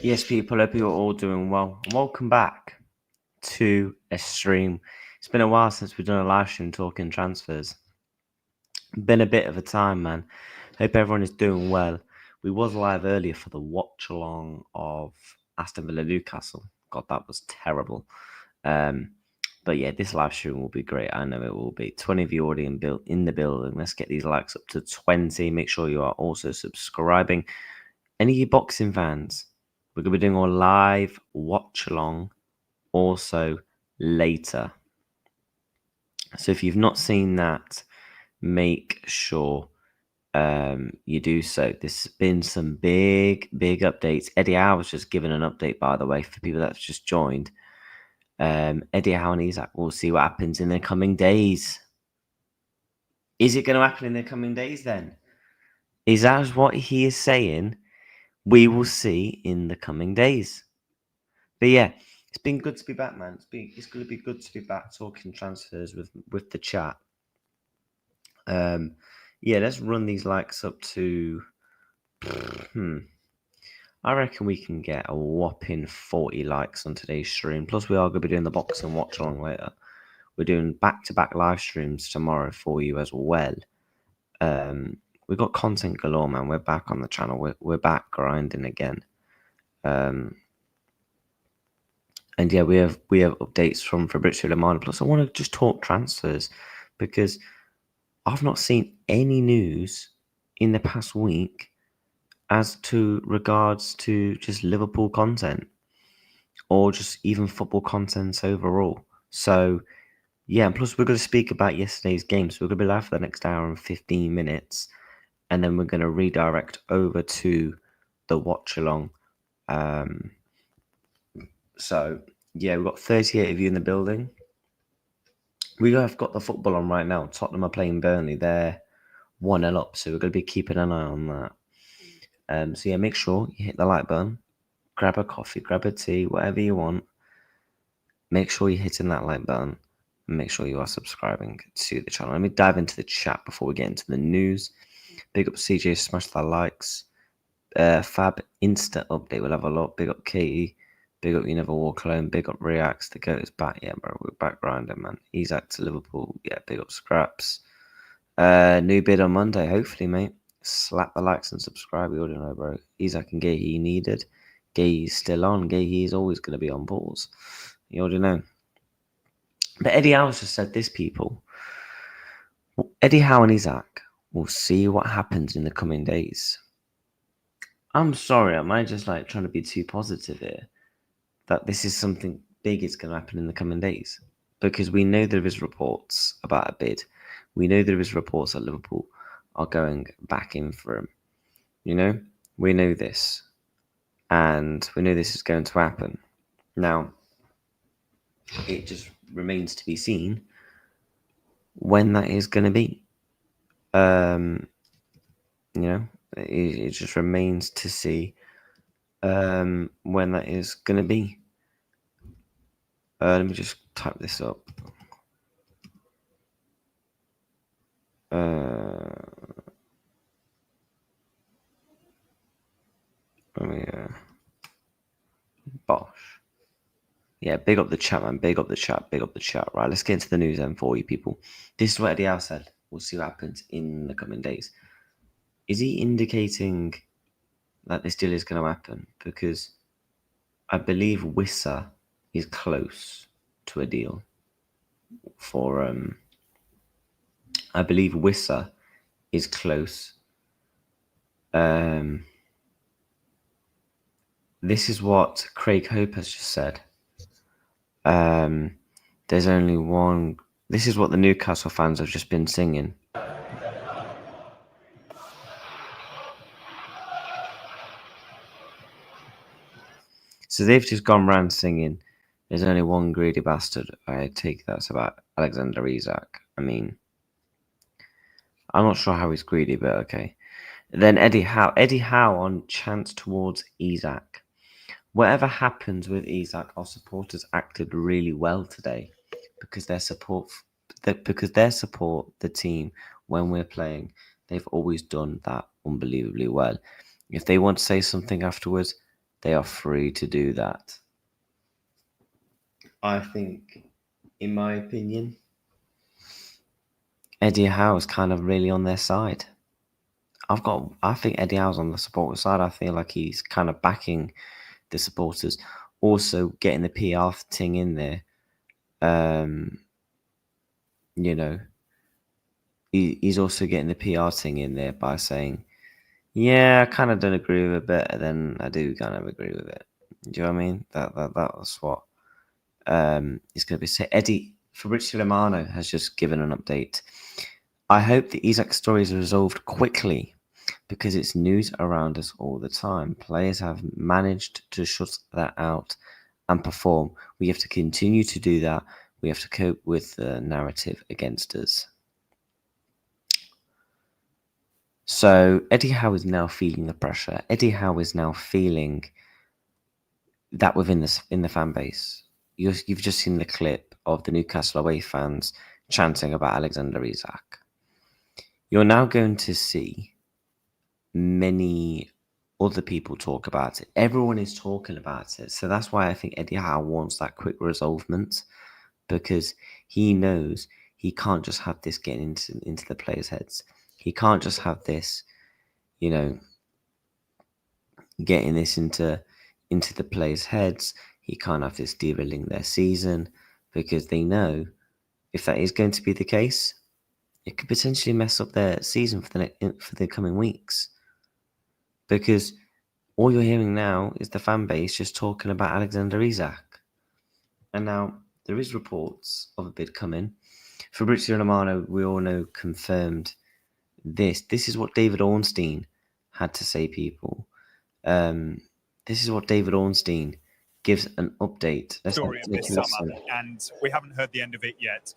Yes, people, hope you're all doing well. Welcome back to a stream. It's been a while since we've done a live stream talking transfers. Been a bit of a time, man. Hope everyone is doing well. We was live earlier for the watch along of Aston Villa Newcastle. God, that was terrible. But yeah, this live stream will be great. I know it will be. 20 of you already in the building. Let's get these likes up to 20. Make sure you are also subscribing. Any of you boxing fans, we're going to be doing our live watch along also later. So if you've not seen that, make sure you do so. There's been some big updates. Eddie Howe was just giving an update, by the way, for people that's just joined. Eddie Howe and Isak, we'll see what happens in the coming days. Is it going to happen in the coming days then? Is that what he is saying? We will see in the coming days. But yeah, it's been good to be back, man. It's going to be good to be back talking transfers with the chat. Yeah, let's run these likes up to. I reckon we can get a whopping 40 likes on today's stream. Plus, we are going to be doing the boxing watch along later. We're doing back-to-back live streams tomorrow for you as well. We've got content galore, man. We're back on the channel. We're back grinding again. And yeah, we have updates from FABRIZIO Romano. Plus, I want to just talk transfers because I've not seen any news in the past week as to regards to just Liverpool content or just even football content overall. So yeah, and plus we're going to speak about yesterday's game. So we're going to be live for the next hour and 15 minutes. And then we're going to redirect over to the watch along. So yeah, we've got 38 of you in the building. We have got the football on right now. Tottenham are playing Burnley. They're 1-0 up. So we're going to be keeping an eye on that. So yeah, make sure you hit the like button. Grab a coffee, grab a tea, whatever you want. Make sure you're hitting that like button. And make sure you are subscribing to the channel. Let me dive into the chat before we get into the news. Big up CJ, smash the likes. Fab Insta update, we'll have a lot. Big up Katie. Big up You Never Walk Alone. Big up Reacts. The goat is back. Yeah, bro, we're back grinding, man. Isak to Liverpool. Yeah, big up Scraps. New bid on Monday, hopefully, mate. Slap the likes and subscribe. We already know, bro. Isak and Guehi needed. Guehi's still on. Guehi is always going to be on balls. You already know. But Eddie Howe just said this, people. Eddie Howe and Isak will see what happens in the coming days. I'm sorry, am I just like trying to be too positive here? That this is something big is going to happen in the coming days? Because we know there is reports about a bid. We know there is reports that Liverpool are going back in for him. You know? We know this. And we know this is going to happen. Now, it just remains to be seen when that is going to be. You know, it just remains to see when that is going to be. Let me just type this up. Bosh. Yeah, big up the chat, man. Big up the chat. Big up the chat. Right, let's get into the news then for you people. This is what Eddie Howe said. We'll see what happens in the coming days. Is he indicating that this deal is going to happen? Because I believe Wissa is close to a deal for I believe Wissa is close. This is what Craig Hope has just said. There's only one. This is what the Newcastle fans have just been singing. So they've just gone round singing, "There's only one greedy bastard." I take that's about Alexander Isak. I mean, I'm not sure how he's greedy, but okay. Then Eddie Howe on chance towards Isak. Whatever happens with Isak, our supporters acted really well today because their support the team when we're playing, they've always done that unbelievably well. If they want to say something afterwards, they are free to do that. I think, in my opinion, Eddie Howe is kind of really on their side. I think Eddie Howe's on the supporter side. I feel like he's kind of backing the supporters, also getting the PR thing in there. He's also getting the PR thing in there by saying, "Yeah, I kind of don't agree with it, but then I do kind of agree with it." Do you know what I mean? That's what is going to be said. Fabrizio Romano has just given an update. I hope the Isak story is resolved quickly because it's news around us all the time. Players have managed to shut that out and perform. We have to continue to do that. We have to cope with the narrative against us. So Eddie Howe is now feeling the pressure. Eddie Howe is now feeling that in the fan base. You've just seen the clip of the Newcastle away fans chanting about Alexander Isak. You're now going to see many other people talk about it. Everyone is talking about it. So that's why I think Eddie Howe wants that quick resolvement, because he knows he can't just have this getting into the players' heads. He can't just have this, getting this into the players' heads. He can't have this derailing their season, because they know if that is going to be the case, it could potentially mess up their season for the coming weeks. Because all you're hearing now is the fan base just talking about Alexander Isak. And now there is reports of a bid coming. Fabrizio Romano, we all know, confirmed this. This is what David Ornstein had to say, people. This is what David Ornstein gives an update. Story of this summer, and we haven't heard the end of it yet.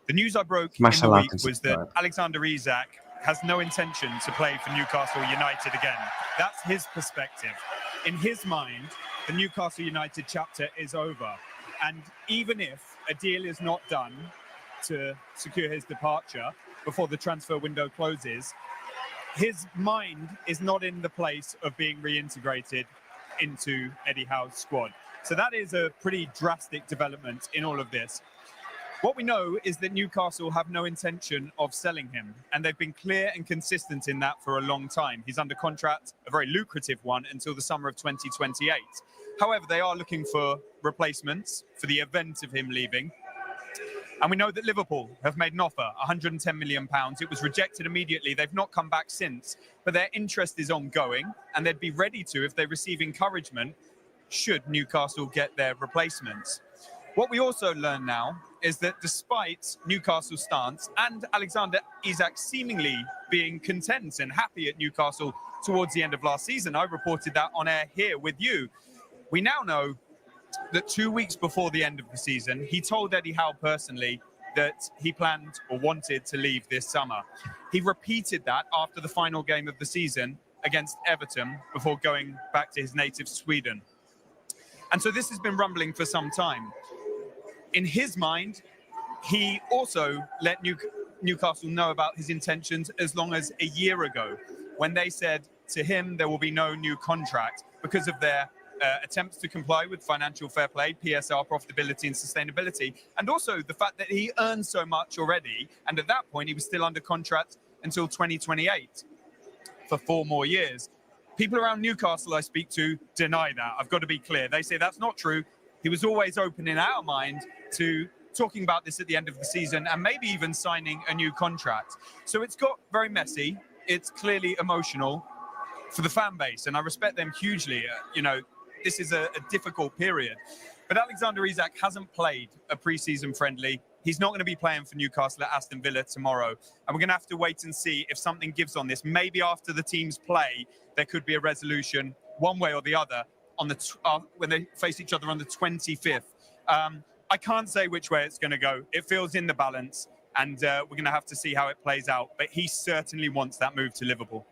The news I broke in the week was that Alexander Isak has no intention to play for Newcastle United again. That's his perspective. In his mind, the Newcastle United chapter is over. And even if a deal is not done to secure his departure before the transfer window closes, his mind is not in the place of being reintegrated into Eddie Howe's squad. So that is a pretty drastic development in all of this. What we know is that Newcastle have no intention of selling him, and they've been clear and consistent in that for a long time. He's under contract, a very lucrative one, until the summer of 2028. However, they are looking for replacements for the event of him leaving. And we know that Liverpool have made an offer, £110 million. It was rejected immediately. They've not come back since, but their interest is ongoing, and they'd be ready to if they receive encouragement should Newcastle get their replacements. What we also learn now is that despite Newcastle's stance and Alexander Isak seemingly being content and happy at Newcastle towards the end of last season, I reported that on air here with you. We now know that 2 weeks before the end of the season, he told Eddie Howe personally that he planned or wanted to leave this summer. He repeated that after the final game of the season against Everton before going back to his native Sweden. And so this has been rumbling for some time. In his mind, he also let Newcastle know about his intentions as long as a year ago, when they said to him there will be no new contract because of their attempts to comply with financial fair play, PSR, profitability and sustainability, and also the fact that he earns so much already, and at that point he was still under contract until 2028 for 4 more years. People around Newcastle I speak to deny that. I've got to be clear. They say that's not true. He was always open in our mind to talking about this at the end of the season and maybe even signing a new contract. So it's got very messy. It's clearly emotional for the fan base, and I respect them hugely. This is a difficult period. But Alexander Isak hasn't played a pre-season friendly. He's not going to be playing for Newcastle at Aston Villa tomorrow. And we're going to have to wait and see if something gives on this. Maybe after the teams play, there could be a resolution one way or the other on when they face each other on the 25th. I can't say which way it's going to go. It feels in the balance, and we're going to have to see how it plays out. But he certainly wants that move to Liverpool.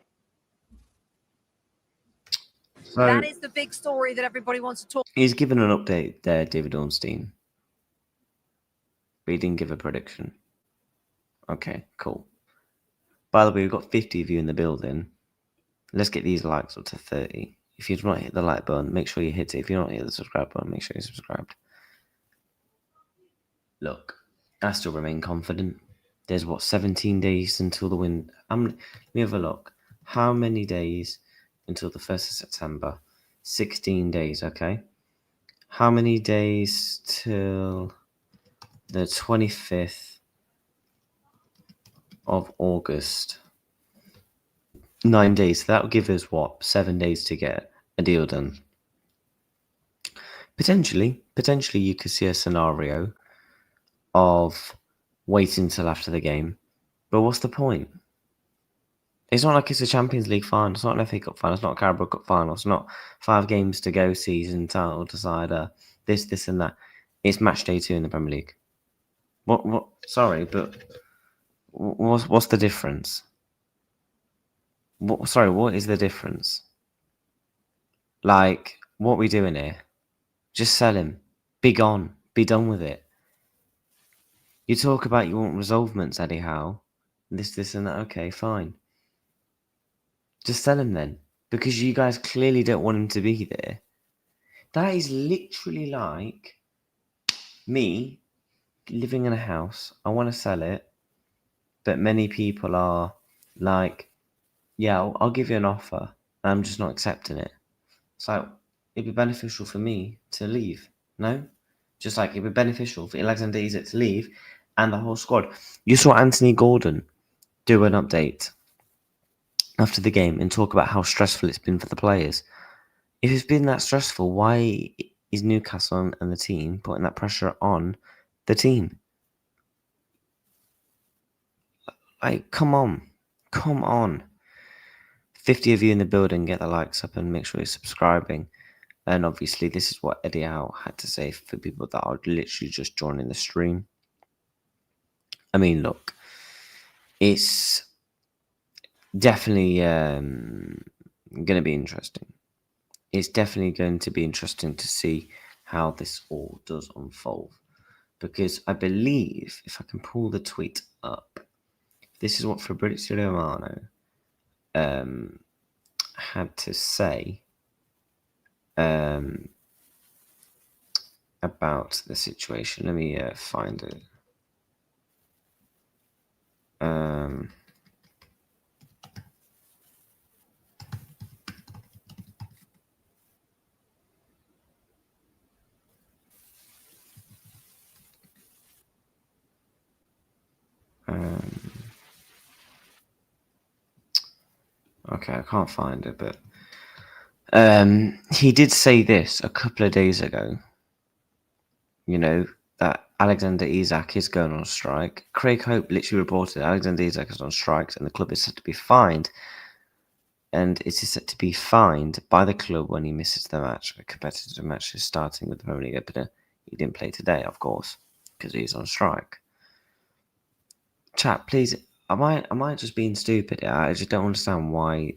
So that is the big story that everybody wants to talk. He's given an update there, David Ornstein. But he didn't give a prediction. Okay, cool. By the way, we've got 50 of you in the building. Let's get these likes up to 30. If you've not hit the like button, make sure you hit it. If you're not hit the subscribe button, make sure you're subscribed. Look, I still remain confident. There's, 17 days until the win. Let me have a look. How many days until the 1st of September? 16 days, okay? How many days till the 25th of August? 9 days. So that will give us, 7 days to get a deal done. Potentially you could see a scenario of waiting until after the game. But what's the point? It's not like it's a Champions League final. It's not an FA Cup final. It's not a Carabao Cup final. It's not 5 games to go season title decider. This and that. It's match day 2 in the Premier League. What? Sorry, but what's the difference? What is the difference? Like, what are we doing here? Just sell him. Be gone. Be done with it. You talk about you want resolvements, Eddie Howe. This and that. Okay, fine. Just sell him then. Because you guys clearly don't want him to be there. That is literally like me living in a house. I want to sell it. But many people are like, yeah, I'll give you an offer. And I'm just not accepting it. So it'd be beneficial for me to leave. No? Just like it'd be beneficial for Alexander Isak to leave and the whole squad. You saw Anthony Gordon do an update after the game and talk about how stressful it's been for the players. If it's been that stressful, why is Newcastle and the team putting that pressure on the team? Like, come on. 50 of you in the building, get the likes up and make sure you're subscribing. And obviously, this is what Eddie Howe had to say for people that are literally just joining the stream. I mean, look, it's definitely going to be interesting. It's definitely going to be interesting to see how this all does unfold. Because I believe, if I can pull the tweet up, this is what FABRIZIO Romano had to say about the situation. Let me find it. Okay, I can't find it, but he did say this a couple of days ago. You know, that Alexander Isak is going on strike. Craig Hope literally reported Alexander Isak is on strikes and the club is said to be fined. And it is said to be fined by the club when he misses the match. A competitive match is starting with the Premier League opener. He didn't play today, of course, because he's on strike. Chat, please. Am I just being stupid? I just don't understand why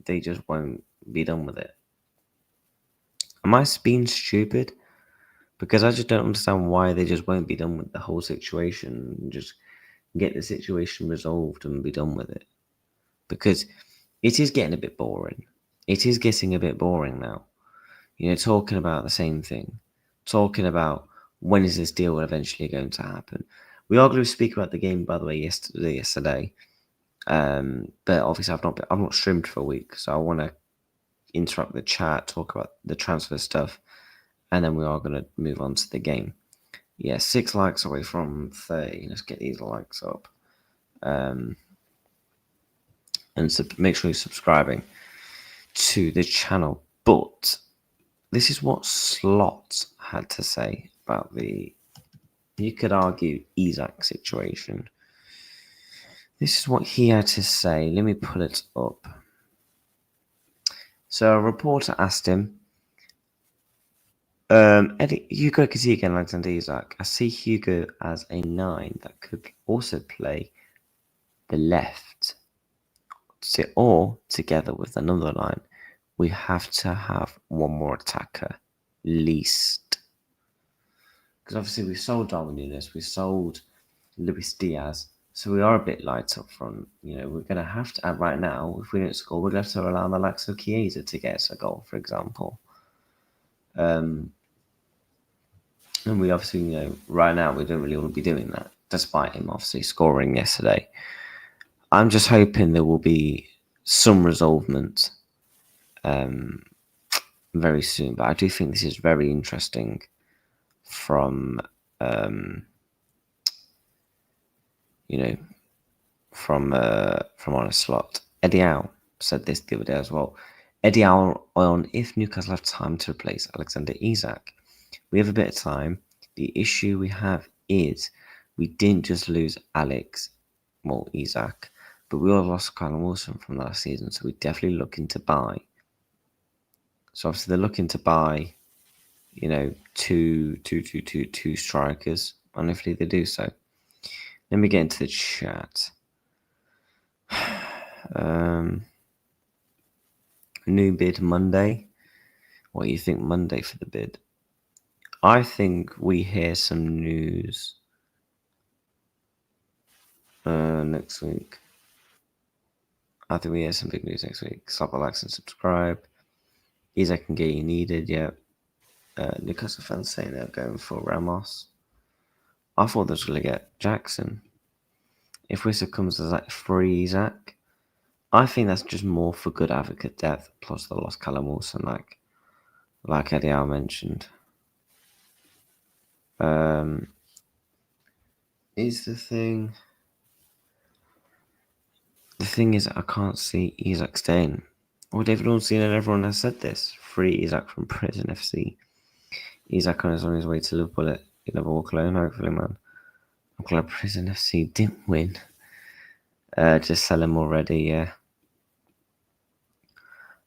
they just won't be done with it. Am I being stupid? Because I just don't understand why they just won't be done with the whole situation. Just get the situation resolved and be done with it. Because it is getting a bit boring. It is getting a bit boring now. Talking about the same thing. Talking about when is this deal eventually going to happen. We are going to speak about the game, by the way, yesterday. But obviously I've not streamed for a week, so I want to interrupt the chat, talk about the transfer stuff, and then we are going to move on to the game. Yeah, 6 likes away from 30. Let's get these likes up. And make sure you're subscribing to the channel. But this is what Slot had to say about you could argue, Isak situation. This is what he had to say. Let me pull it up. So a reporter asked him, Eddie, Hugo Kazika and Alexander Isak. I see Hugo as a 9 that could also play the left. Or together with another line, we have to have one more attacker, least. Because obviously we sold Darwin Núñez, we sold Luis Diaz, so we are a bit light up front. We're going to have to, right now, if we don't score, we're going to have to rely on the likes of Chiesa to get us a goal, for example. And we obviously, right now, we don't really want to be doing that, despite him obviously scoring yesterday. I'm just hoping there will be some resolvement very soon. But I do think this is very interesting from Honest Slot. Eddie Howe said this the other day as well. Eddie Howe on if Newcastle have time to replace Alexander Isak. We have a bit of time. The issue we have is we didn't just lose Isak, but we also lost Callum Wilson from last season, so we're definitely looking to buy. So obviously they're looking to buy, two strikers, and hopefully they do so. Let me get into the chat. New bid Monday. What do you think Monday for the bid? I think we hear some news next week. I think we hear some big news next week. Slap a like and subscribe. Isak and Guehi needed, yeah. Newcastle fans saying they're going for Ramos. I thought they were going to get Jackson. If Wissa comes as free Isak, I think that's just more for good advocate depth, plus the lost Callum Wilson, like Eddie Howe mentioned. Is the thing is I can't see Isak staying. Well, David Ornstein and everyone has said this. Free Isak from Prison FC. Isak is on his way to Liverpool at walk alone, hopefully, man. I'm glad Prison FC didn't win. Just sell him already, yeah.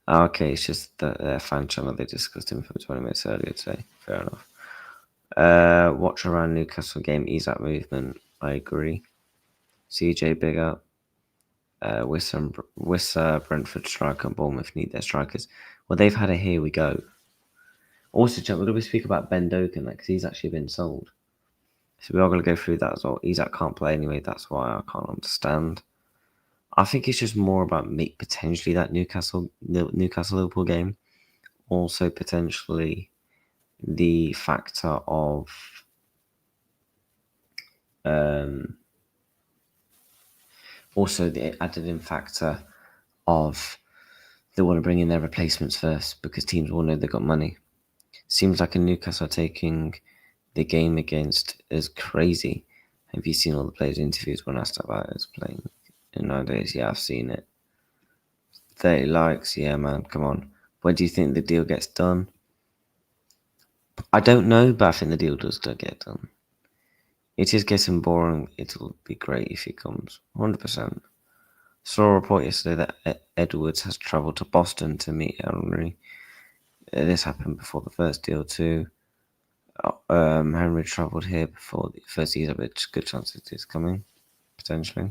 Okay, it's just their fan channel. They discussed him for 20 minutes earlier today. Fair enough. Watch around Newcastle game, Isak movement. I agree. CJ big up. Wissa, Brentford striker, and Bournemouth need their strikers. Well, they've had a here we go. Also, chat, we're going to speak about Ben Doak and that because he's actually been sold. So we are going to go through that as well. Isak can't play anyway. That's why I can't understand. I think it's just more about potentially that Newcastle Liverpool game. Also potentially the factor of also the added in factor of they want to bring in their replacements first because teams will know they've got money. Seems like in Newcastle taking the game against is crazy. Have you seen all the players' interviews when asked about us playing in nowadays? Yeah, I've seen it. 30 likes, yeah, man, come on. When do you think the deal gets done? I don't know, but I think the deal does get done. It is getting boring. It'll be great if it comes. 100%. Saw a report yesterday that Edwards has travelled to Boston to meet Henry. This happened before the first deal too. Henry travelled here before the first Isak, which good chance it is coming, potentially.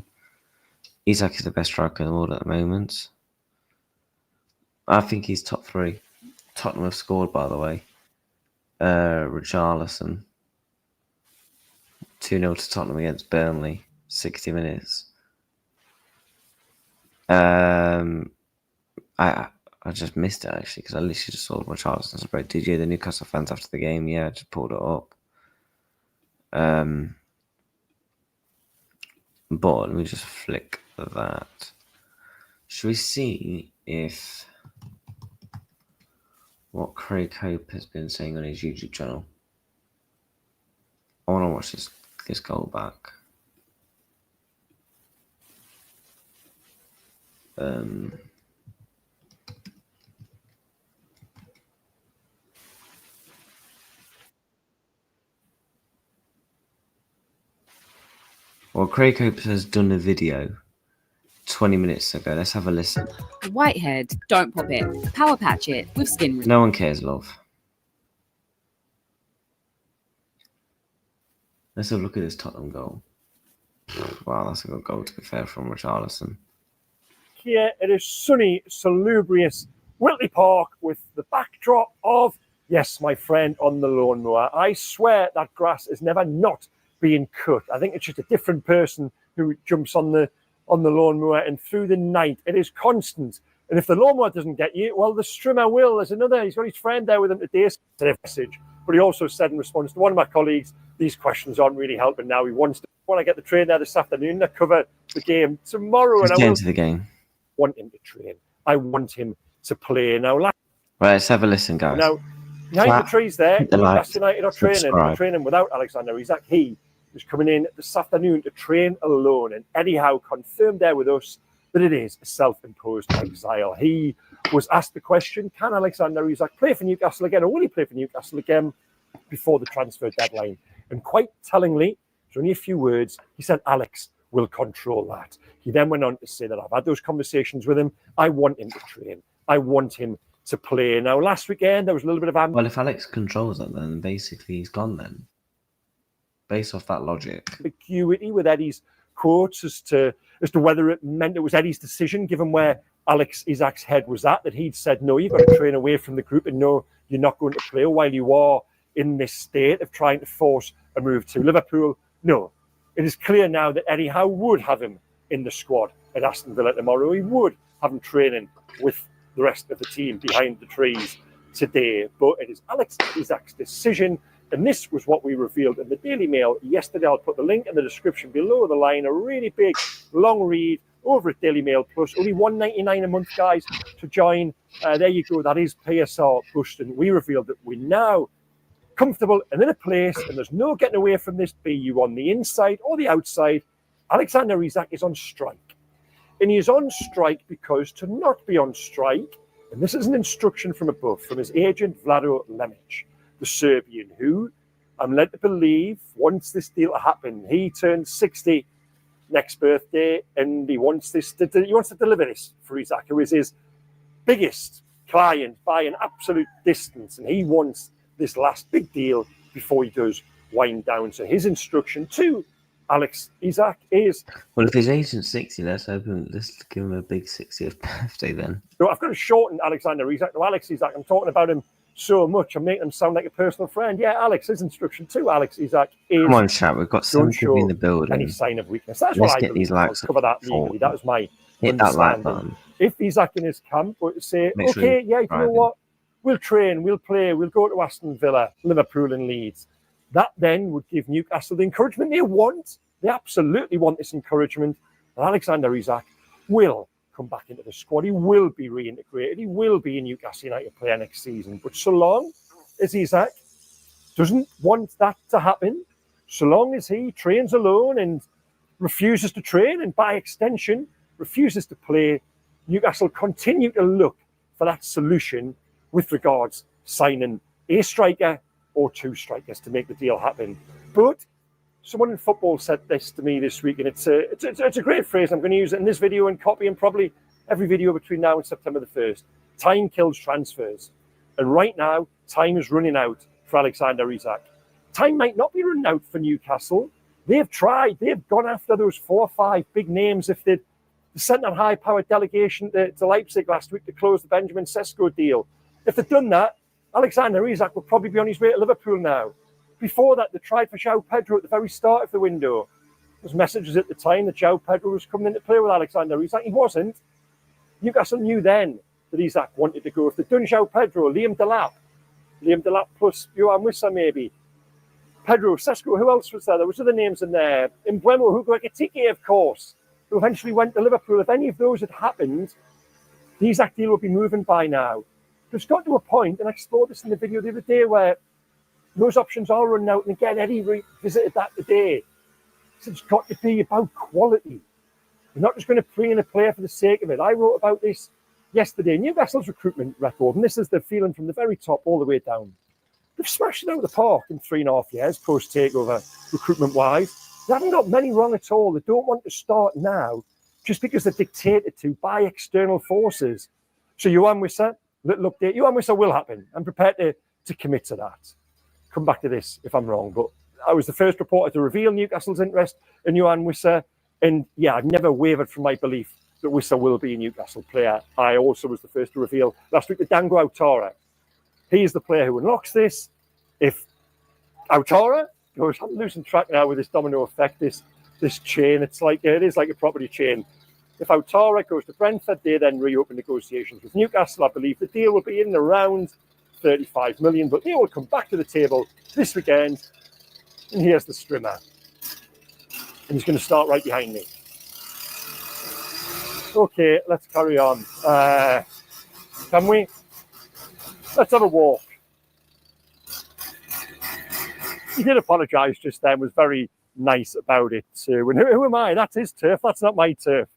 Isak is the best striker in the world at the moment. I think he's top 3. Tottenham have scored, by the way. Richarlison. 2-0 to Tottenham against Burnley. 60 minutes. I just missed it actually because I literally just saw Richarlison spread. Did you? The Newcastle fans after the game? Yeah, I just pulled it up. But let me just flick that. Should we see if what Craig Hope has been saying on his YouTube channel? I want to watch this goal back. Well, Craig Hope has done a video 20 minutes ago. Let's have a listen. Whitehead, don't pop it. Power patch it with skin. No one cares, love. Let's have a look at this Tottenham goal. Wow, that's a good goal, to be fair, from Richarlison. Here it is sunny, salubrious Whitley Park with the backdrop of, yes, my friend on the lawnmower. I swear that grass is never not being cut. I think it's just a different person who jumps on the lawnmower, and through the night it is constant. And if the lawnmower doesn't get you, well, the strimmer will. There's another. He's got his friend there with him today. Message, but he also said in response to one of my colleagues, these questions aren't really helping now. He wants to. When I get the train there this afternoon, I cover the game tomorrow. He's and I will to the game. Want him to train. I want him to play now. Right, let's have a listen, guys. Now, behind the trees there, Newcastle United are training without Alexander Isak. He is coming in this afternoon to train alone, and Eddie Howe confirmed there with us that it is a self-imposed exile. He was asked the question, can Alexander Isak play for Newcastle again, or will he play for Newcastle again before the transfer deadline? And quite tellingly, it's only a few words, he said, Alex will control that. He then went on to say that I've had those conversations with him. I want him to train. I want him to play. Now, last weekend, there was a little bit of... Well, if Alex controls that, then basically he's gone then. Based off that logic. Ambiguity with Eddie's quotes as to whether it meant it was Eddie's decision, given where Alex Isak's head was at, that he'd said, no, you've got to train away from the group, and no, you're not going to play while you are in this state of trying to force a move to Liverpool. No, it is clear now that Eddie Howe would have him in the squad at Aston Villa tomorrow. He would have him training with the rest of the team behind the trees today. But it is Alex Isak's decision. And this was what we revealed in the Daily Mail yesterday. I'll put the link in the description below the line. A really big, long read over at Daily Mail Plus. Only $1.99 a month, guys, to join. There you go. That is PSR Buston. We revealed that we're now comfortable and in a place, and there's no getting away from this, be you on the inside or the outside. Alexander Isak is on strike. And he is on strike because to not be on strike, and this is an instruction from above, from his agent, Vlado Lemic, the Serbian, who I'm led to believe wants this deal to happen. He turns 60 next birthday, and he wants to deliver this for Isak, who is his biggest client by an absolute distance, and he wants this last big deal before he does wind down. So his instruction to Alex Isak is... Well, if his agent's 60, let's give him a big 60th birthday then. So I've got to shorten Alexander Isak to Alex Isak. I'm talking about him so much, I'm making him sound like a personal friend. Yeah, Alex, his instruction to Alex Isak is... Come on, chat, we've got something in the building. Any sign of weakness. That's what I get these likes. I'll cover that legally. That was my hit that like button. If Isak in his camp were to say, okay, yeah, you know what? We'll train, we'll play, we'll go to Aston Villa, Liverpool and Leeds. That then would give Newcastle the encouragement they want. They absolutely want this encouragement. And Alexander Isak will come back into the squad. He will be reintegrated. He will be a Newcastle United player next season. But so long as Isak doesn't want that to happen, so long as he trains alone and refuses to train and by extension refuses to play, Newcastle continue to look for that solution with regards signing a striker or two strikers to make the deal happen. But someone in football said this to me this week, and it's a great phrase. I'm going to use it in this video and copy and probably every video between now and September the 1st. Time kills transfers. And right now, time is running out for Alexander Isak. Time might not be running out for Newcastle. They've tried. They've gone after those 4 or 5 big names. If they'd sent that high-powered delegation to Leipzig last week to close the Benjamin Sesko deal, if they'd done that, Alexander Isak would probably be on his way to Liverpool now. Before that, they tried for João Pedro at the very start of the window. was messages at the time that João Pedro was coming in to play with Alexander Isak. He wasn't. Newcastle knew then that Isak wanted to go. If they'd done João Pedro, Liam Delap plus Johan Wissa maybe, Pedro, Sesko, who else was there? There was other names in there. Mbeumo, Hugo Ekitike, of course, who eventually went to Liverpool. If any of those had happened, the Isak deal would be moving by now. It's got to a point, and I explored this in the video the other day, where those options are running out. And again, Eddie revisited that today. So it's got to be about quality. You're not just going to bring in a player for the sake of it. I wrote about this yesterday. Newcastle's recruitment record, and this is the feeling from the very top all the way down. They've smashed it out of the park in 3.5 years, post-takeover, recruitment-wise. They haven't got many wrong at all. They don't want to start now just because they're dictated to by external forces. So Johan Wissa, little update. Johan Wissa will happen. I'm prepared to commit to that. Come back to this if I'm wrong. But I was the first reporter to reveal Newcastle's interest in Johan Wissa. And yeah, I've never wavered from my belief that Wissa will be a Newcastle player. I also was the first to reveal last week that Dango Autara. He is the player who unlocks this. If Autara goes, I'm losing track now with this domino effect, this chain. It is like a property chain. If Autara goes to Brentford, they then reopen negotiations with Newcastle. I believe the deal will be in around 35 million, but they will come back to the table this weekend. And here's the strimmer. And he's going to start right behind me. Okay, let's carry on. Can we? Let's have a walk. He did apologise just then, was very nice about it too. And who am I? That's his turf. That's not my turf.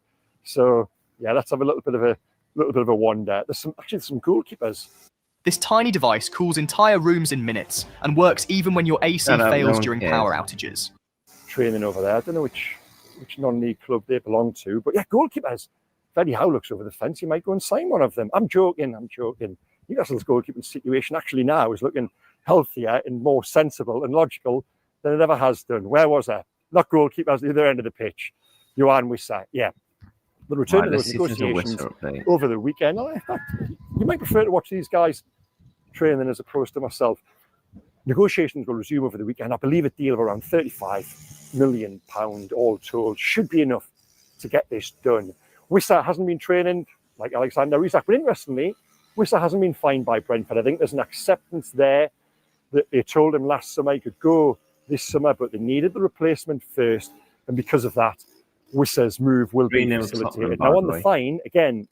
So yeah, let's have a little bit of a wander. There's some goalkeepers. This tiny device cools entire rooms in minutes and works even when your AC fails during power outages. Training over there. I don't know which non-league club they belong to, but yeah, goalkeepers. If Eddie Howe looks over the fence, he might go and sign one of them. I'm joking. Newcastle's goalkeeping situation actually now is looking healthier and more sensible and logical than it ever has done. Where was I? Not goalkeepers at the other end of the pitch. Johan Wissa, yeah. The return of those negotiations over the weekend. You might prefer to watch these guys training as opposed to myself. Negotiations will resume over the weekend. I believe a deal of around £35 million all told should be enough to get this done. Wissa hasn't been training like Alexander Isak, but interestingly, Wissa hasn't been fined by Brentford. I think there's an acceptance there that they told him last summer he could go this summer, but they needed the replacement first. And because of that, Wissa's move will be facilitated. Now, on the fine, again,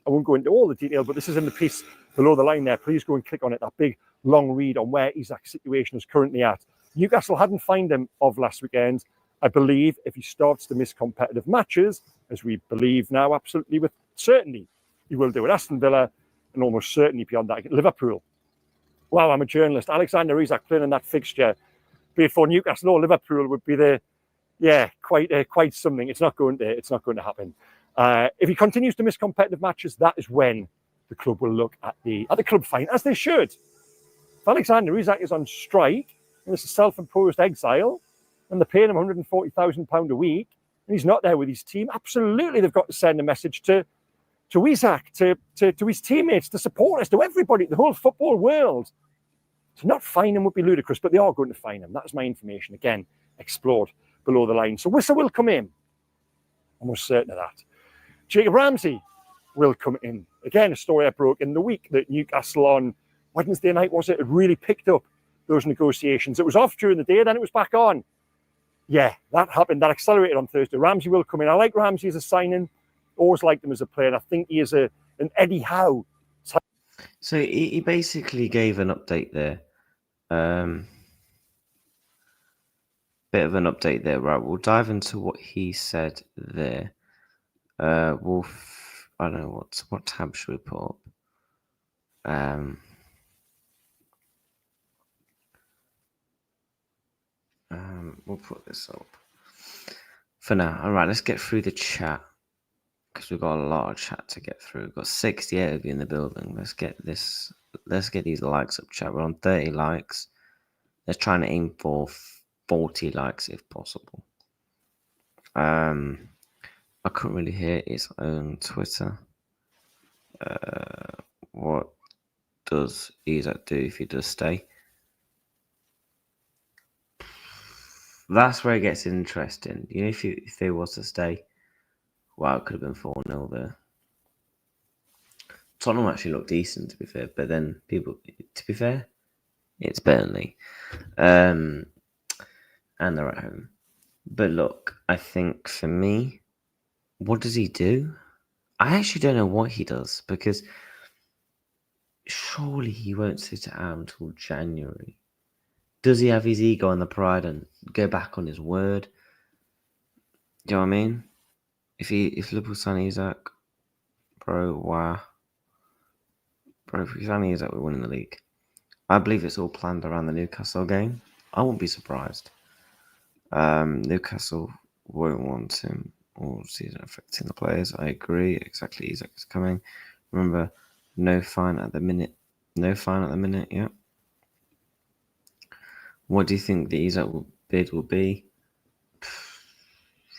I won't go into all the detail, but this is in the piece below the line there. Please go and click on it, that big, long read on where Isak's situation is currently at. Newcastle hadn't fined him of last weekend. I believe if he starts to miss competitive matches, as we believe now, absolutely with certainty, he will do it. Aston Villa, and almost certainly beyond that, Liverpool. Wow, I'm a journalist. Alexander Isak playing in that fixture before Newcastle or Liverpool would be quite something. It's not going to happen. If he continues to miss competitive matches, that is when the club will look at the club fine, as they should. If Alexander Isak is on strike and it's a self-imposed exile, and they're paying him £140,000 a week, and he's not there with his team, absolutely they've got to send a message to Isak, to his teammates, to supporters, to everybody, the whole football world. To not fine him would be ludicrous, but they are going to fine him. That is my information, again, explored below the line. So Wissa will come in. Almost certain of that. Jacob Ramsey will come in. Again, a story I broke in the week that Newcastle on Wednesday night, was it? It really picked up those negotiations. It was off during the day, then it was back on. Yeah, that happened. That accelerated on Thursday. Ramsey will come in. I like Ramsey as a signing. Always liked him as a player. And I think he is an Eddie Howe type. So he basically gave an update there. Bit of an update there, right? We'll dive into what he said there. I don't know what tab should we put up? We'll put this up for now. All right, let's get through the chat because we've got a lot of chat to get through. We've got 68 of you in the building. Let's get these likes up, chat. We're on 30 likes. Let's try and aim for 40 likes if possible. I couldn't really hear his own Twitter. What does Isak do if he does stay? That's where it gets interesting. You know, if they was to stay, wow, it could have been 4-0 there. Tottenham actually looked decent, to be fair, but then to be fair, it's Burnley, and they're at home. But look, I think for me, what does he do? I actually don't know what he does, because surely he won't sit out until January. Does he have his ego and the pride and go back on his word? Do you know what I mean? If Liverpool sign Isak, bro, wow. Bro, if we sign Isak, we're winning the league. I believe it's all planned around the Newcastle game. I won't be surprised. Newcastle won't want him all season affecting the players. I agree. Exactly. Isak is coming. Remember, no fine at the minute. Yeah. What do you think the Isak bid will be?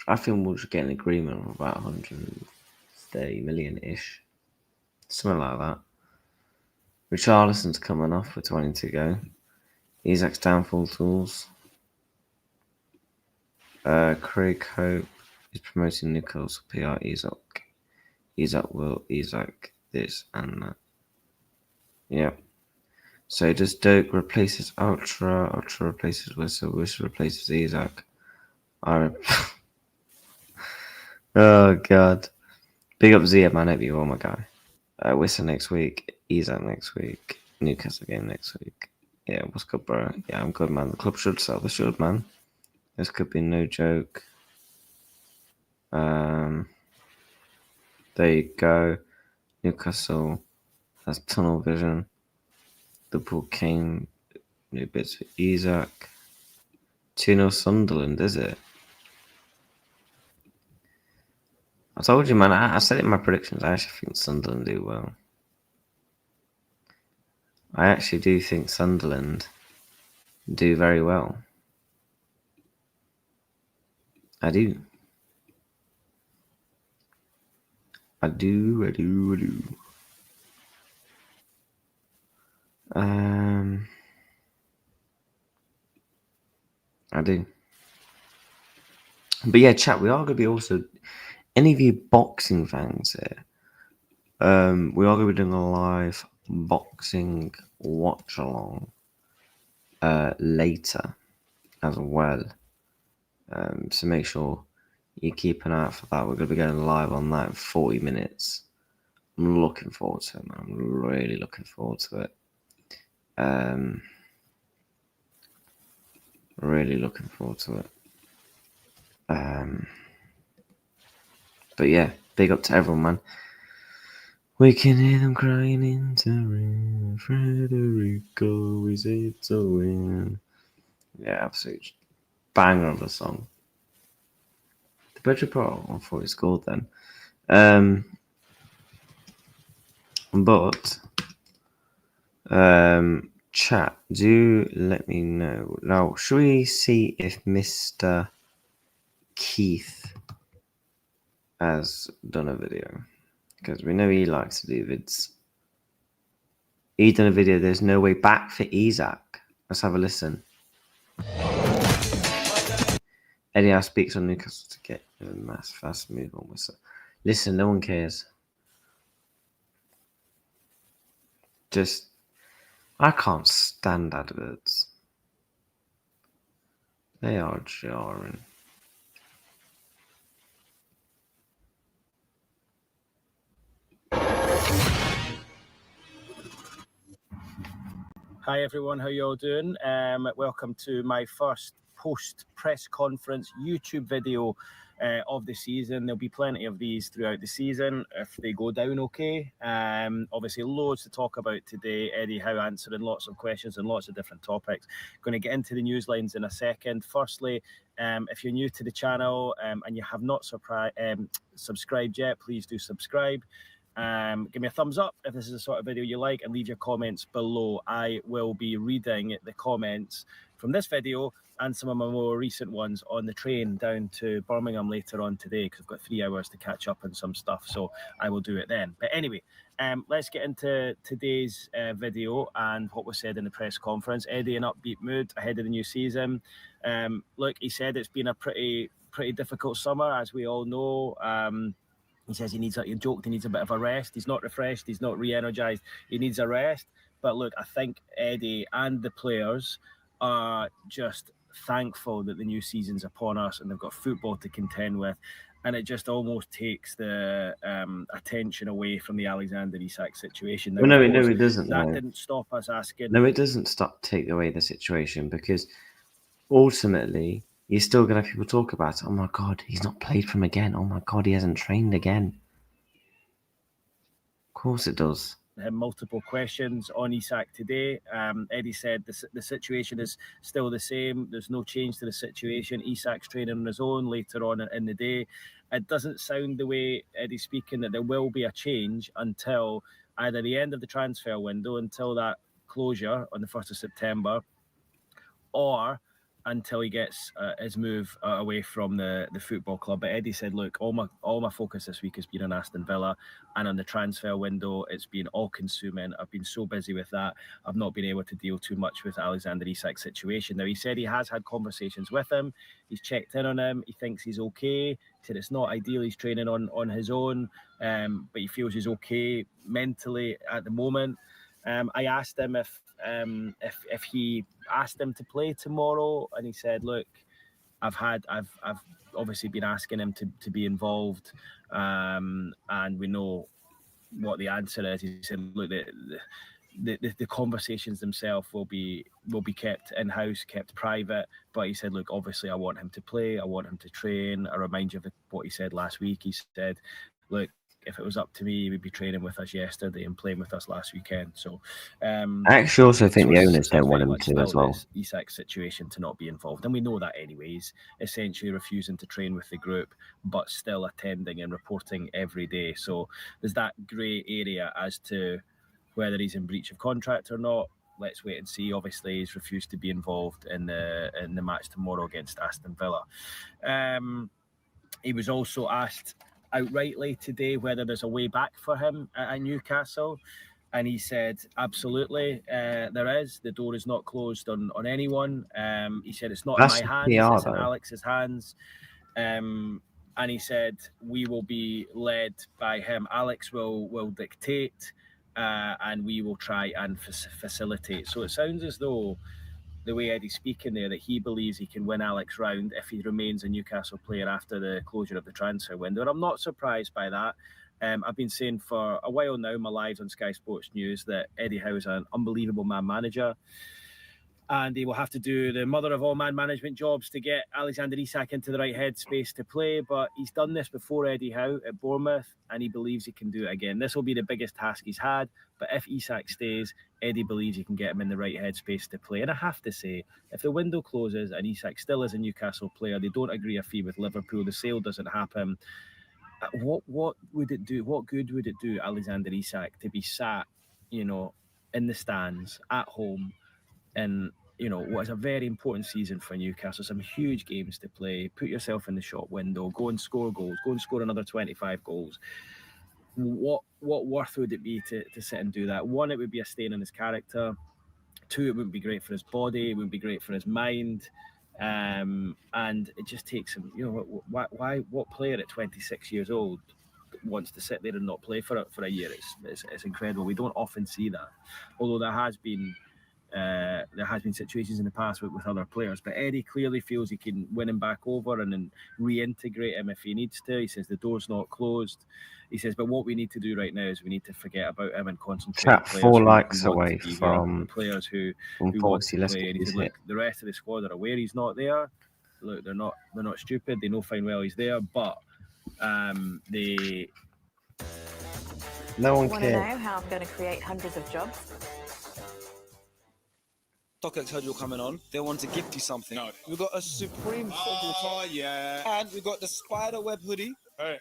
I think we'll just get an agreement of about 130 million-ish. Something like that. Richarlison's coming off with 20 to go. Isak's downfall tools. Craig Hope is promoting Nichols PR Isak. Isak this and that. Yep. So does Doak replaces Ultra replaces Whistle replaces Isak. Oh god. Big up Zia, man, hope you're my guy. Whistle next week, Isak next week, Newcastle game next week. Yeah, what's good, bro? Yeah, I'm good, man. The club should sell the shield, man. This could be no joke. There you go. Newcastle has tunnel vision. Liverpool came new bits for Isak. 2-0 Sunderland, is it? I told you, man. I said it in my predictions. I actually think Sunderland do well. I actually do think Sunderland do very well. I do. I do. I do. But yeah, chat, we are going to be also, any of you boxing fans here, we are going to be doing a live boxing watch along later as well. So make sure you keep an eye out for that. We're going to be going live on that in 40 minutes. I'm looking forward to it, man. I'm really looking forward to it. Really looking forward to it. But yeah, big up to everyone, man. We can hear them crying into rain. Federico, is it a win? Yeah, absolute banger of a song. The better part, I thought he scored then. But chat, do let me know. Now, should we see if Mr. Keith has done a video? Because we know he likes to do vids. He done a video, there's no way back for Isak. Let's have a listen. Eddie Howe speaks on Newcastle to get a mass fast move on Whistle. Listen, no one cares. Just, I can't stand adverts. They are jarring. Hi everyone, how you all doing? Welcome to my first post press conference YouTube video of the season. There'll be plenty of these throughout the season if they go down okay. Obviously loads to talk about today. Eddie Howe answering lots of questions and lots of different topics. Going to get into the news lines in a second. Firstly, if you're new to the channel and you have not subscribed yet, please do subscribe. Give me a thumbs up if this is the sort of video you like, and leave your comments below. I will be reading the comments from this video and some of my more recent ones on the train down to Birmingham later on today, because I've got 3 hours to catch up on some stuff, so I will do it then. But anyway, let's get into today's video and what was said in the press conference. Eddie in upbeat mood ahead of the new season. Look, he said it's been a pretty difficult summer, as we all know. He says he joked he needs a bit of a rest. He's not refreshed, he's not re-energized, he needs a rest. But look, I think Eddie and the players are just thankful that the new season's upon us and they've got football to contend with. And it just almost takes the attention away from the Alexander Isak situation. Now, no, it doesn't. That didn't stop us asking. No, it doesn't take away the situation, because ultimately you're still going to have people talk about, oh my God, he's not played for him again. Oh my God, he hasn't trained again. Of course it does. Multiple questions on Isak today. Eddie said the situation is still the same. There's no change to the situation. Isak's training on his own later on in the day. It doesn't sound the way Eddie's speaking that there will be a change until either the end of the transfer window, until that closure on the 1st of September, or until he gets his move away from the football club. But Eddie said, look, all my focus this week has been on Aston Villa and on the transfer window. It's been all-consuming. I've been so busy with that. I've not been able to deal too much with Alexander Isak's situation. Now, he said he has had conversations with him. He's checked in on him. He thinks he's okay. He said it's not ideal. He's training on his own, but he feels he's okay mentally at the moment. I asked him if he asked him to play tomorrow, and he said, look, I've obviously been asking him to be involved, and we know what the answer is. He said, look, the conversations themselves will be kept in-house, kept private, but he said, look, obviously I want him to play, I want him to train. I remind you of what he said last week. He said, look, if it was up to me, he would be training with us yesterday and playing with us last weekend. So, I actually also think the owners don't want him to as well. Isak's situation to not be involved, and we know that anyways. Essentially refusing to train with the group, but still attending and reporting every day. So there's that grey area as to whether he's in breach of contract or not. Let's wait and see. Obviously, he's refused to be involved in the match tomorrow against Aston Villa. He was also asked outrightly today whether there's a way back for him at Newcastle, and he said absolutely there is. The door is not closed on anyone. He said it's not in my hands, it's in Alex's hands, and he said we will be led by him. Alex will dictate, and we will try and facilitate. So it sounds as though, the way Eddie's speaking there, that he believes he can win Alex round if he remains a Newcastle player after the closure of the transfer window. And I'm not surprised by that. I've been saying for a while now, my lives on Sky Sports News, that Eddie Howe is an unbelievable man manager, and he will have to do the mother of all man management jobs to get Alexander Isak into the right headspace to play. But he's done this before, Eddie Howe, at Bournemouth, and he believes he can do it again. This will be the biggest task he's had, but if Isak stays, Eddie believes he can get him in the right headspace to play. And I have to say, if the window closes and Isak still is a Newcastle player, they don't agree a fee with Liverpool, the sale doesn't happen, what would it do? What good would it do Alexander Isak to be sat, in the stands at home, and what is a very important season for Newcastle, some huge games to play, put yourself in the shop window, go and score goals, go and score another 25 goals. What worth would it be to sit and do that? One, it would be a stain on his character. Two, it wouldn't be great for his body, it wouldn't be great for his mind, and it just takes him, what player at 26 years old wants to sit there and not play for a year? It's incredible. We don't often see that, although there has been situations in the past with other players, but Eddie clearly feels he can win him back over and then reintegrate him if he needs to. He says the door's not closed. He says, but what we need to do right now is we need to forget about him and concentrate on players 4 likes away from the players who want to play. And he said, look, the rest of the squad are aware he's not there. Look, they're not stupid. They know fine well he's there, but they no one want to know how I'm going to create hundreds of jobs. Doak heard you're coming on. They want to gift you something. No. We've got a Supreme football top. Yeah. And we've got the spider web hoodie. Hey.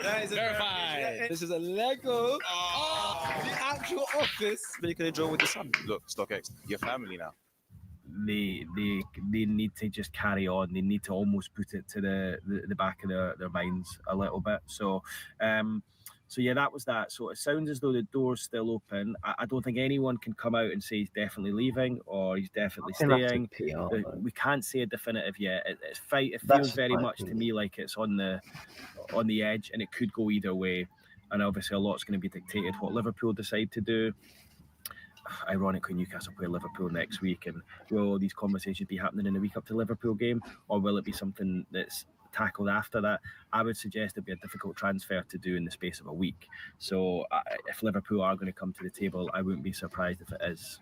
That is verified. This is a Lego. The actual office. But you can enjoy with your son. Look, StockX, your family now. they need to just carry on. They need to almost put it to the back of their minds a little bit. So yeah, that was that. So it sounds as though the door's still open. I don't think anyone can come out and say he's definitely leaving or he's definitely staying. We can't say a definitive yet. It feels very much to me like it's on the edge, and it could go either way. And obviously a lot's going to be dictated what Liverpool decide to do. Ironically, Newcastle play Liverpool next week, and will all these conversations be happening in the week up to Liverpool game, or will it be something that's tackled after that? I would suggest it'd be a difficult transfer to do in the space of a week. So if Liverpool are going to come to the table, I wouldn't be surprised if it is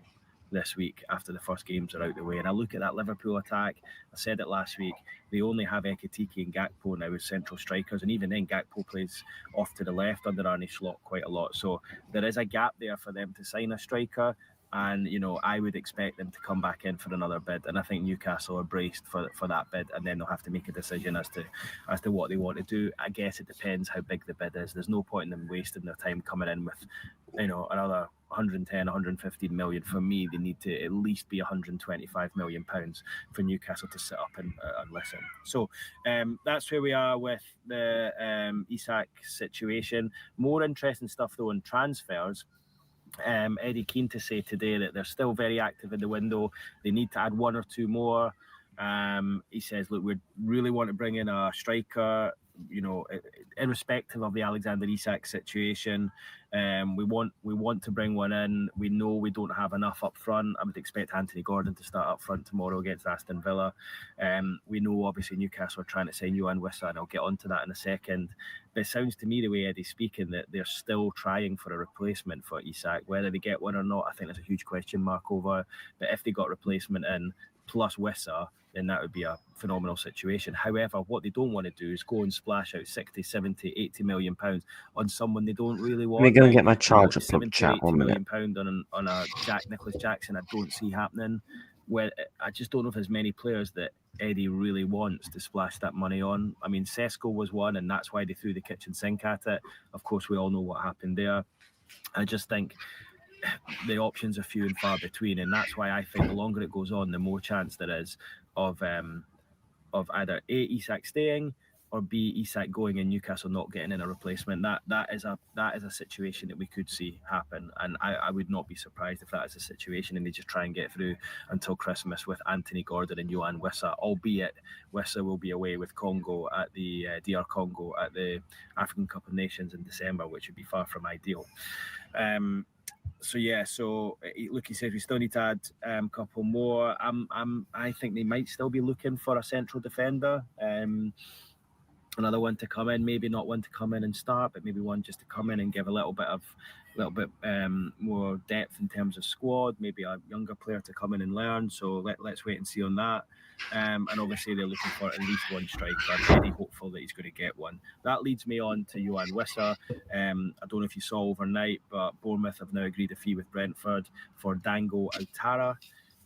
this week after the first games are out the way. And I look at that Liverpool attack, I said it last week, they only have Ekitike and Gakpo now as central strikers, and even then Gakpo plays off to the left under Arne Slot quite a lot. So there is a gap there for them to sign a striker. And, I would expect them to come back in for another bid. And I think Newcastle are braced for that bid. And then they'll have to make a decision as to what they want to do. I guess it depends how big the bid is. There's no point in them wasting their time coming in with, another 110, 115 million. For me, they need to at least be 125 million pounds for Newcastle to sit up and listen. So that's where we are with the Isak situation. More interesting stuff, though, in transfers. Eddie Keane to say today that they're still very active in the window. They need to add one or two more. He says, look, we really want to bring in a striker, irrespective of the Alexander Isak situation. We want to bring one in. We know we don't have enough up front. I would expect Anthony Gordon to start up front tomorrow against Aston Villa. We know obviously Newcastle are trying to sign Johan Wissa, and I'll get onto that in a second. But it sounds to me, the way Eddie's speaking, that they're still trying for a replacement for Isak. Whether they get one or not, I think there's a huge question mark over. But if they got a replacement in plus Wissa, then that would be a phenomenal situation. However, what they don't want to do is go and splash out 60, 70, 80 million pounds on someone they don't really want. Let me go and get my charger plug, chat, 1 minute. £1 million on a Nicholas Jackson, I don't see happening. Where I just don't know if there's many players that Eddie really wants to splash that money on. I mean, Sesko was one, and that's why they threw the kitchen sink at it. Of course, we all know what happened there. I just think the options are few and far between, and that's why I think the longer it goes on, the more chance there is of either A, Isak staying, or B, Isak going and Newcastle not getting in a replacement. That is a situation that we could see happen, and I would not be surprised if that is a situation and they just try and get through until Christmas with Anthony Gordon and Johan Wissa, albeit Wissa will be away with Congo at the DR Congo at the African Cup of Nations in December, which would be far from ideal. So look, he says we still need to add a couple more. I think they might still be looking for a central defender, another one to come in. Maybe not one to come in and start, but maybe one just to come in and give a little bit more depth in terms of squad. Maybe a younger player to come in and learn. So let's wait and see on that. And obviously they're looking for at least one striker. I'm really hopeful that he's going to get one. That leads me on to Johan Wissa. I don't know if you saw overnight, but Bournemouth have now agreed a fee with Brentford for Dango Outara.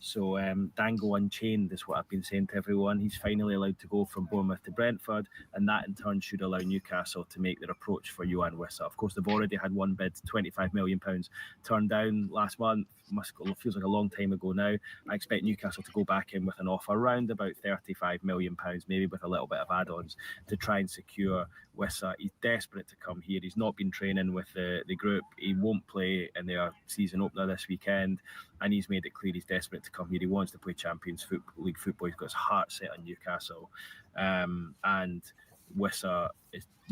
So Dango Unchained is what I've been saying to everyone. He's finally allowed to go from Bournemouth to Brentford, and that in turn should allow Newcastle to make their approach for Johan Wissa. Of course, they've already had one bid, £25 million, turned down last month. Feels like a long time ago now. I expect Newcastle to go back in with an offer around about £35 million, maybe with a little bit of add-ons to try and secure Wissa. He's desperate to come here. He's not been training with the group. He won't play in their season opener this weekend, and he's made it clear he's desperate to come here. He wants to play Champions League football. He's got his heart set on Newcastle, and Wissa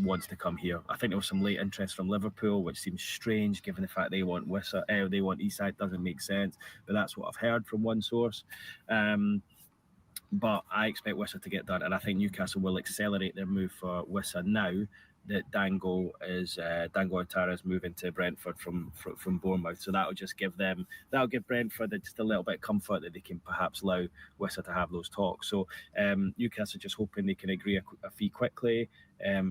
wants to come here. I think there was some late interest from Liverpool, which seems strange given the fact they want Wissa. They want Isak. Doesn't make sense, but that's what I've heard from one source. But I expect Wissa to get done, and I think Newcastle will accelerate their move for Wissa now that Dango Outara is moving to Brentford from Bournemouth. So that'll give Brentford just a little bit of comfort that they can perhaps allow Wissa to have those talks. So Newcastle just hoping they can agree a fee quickly.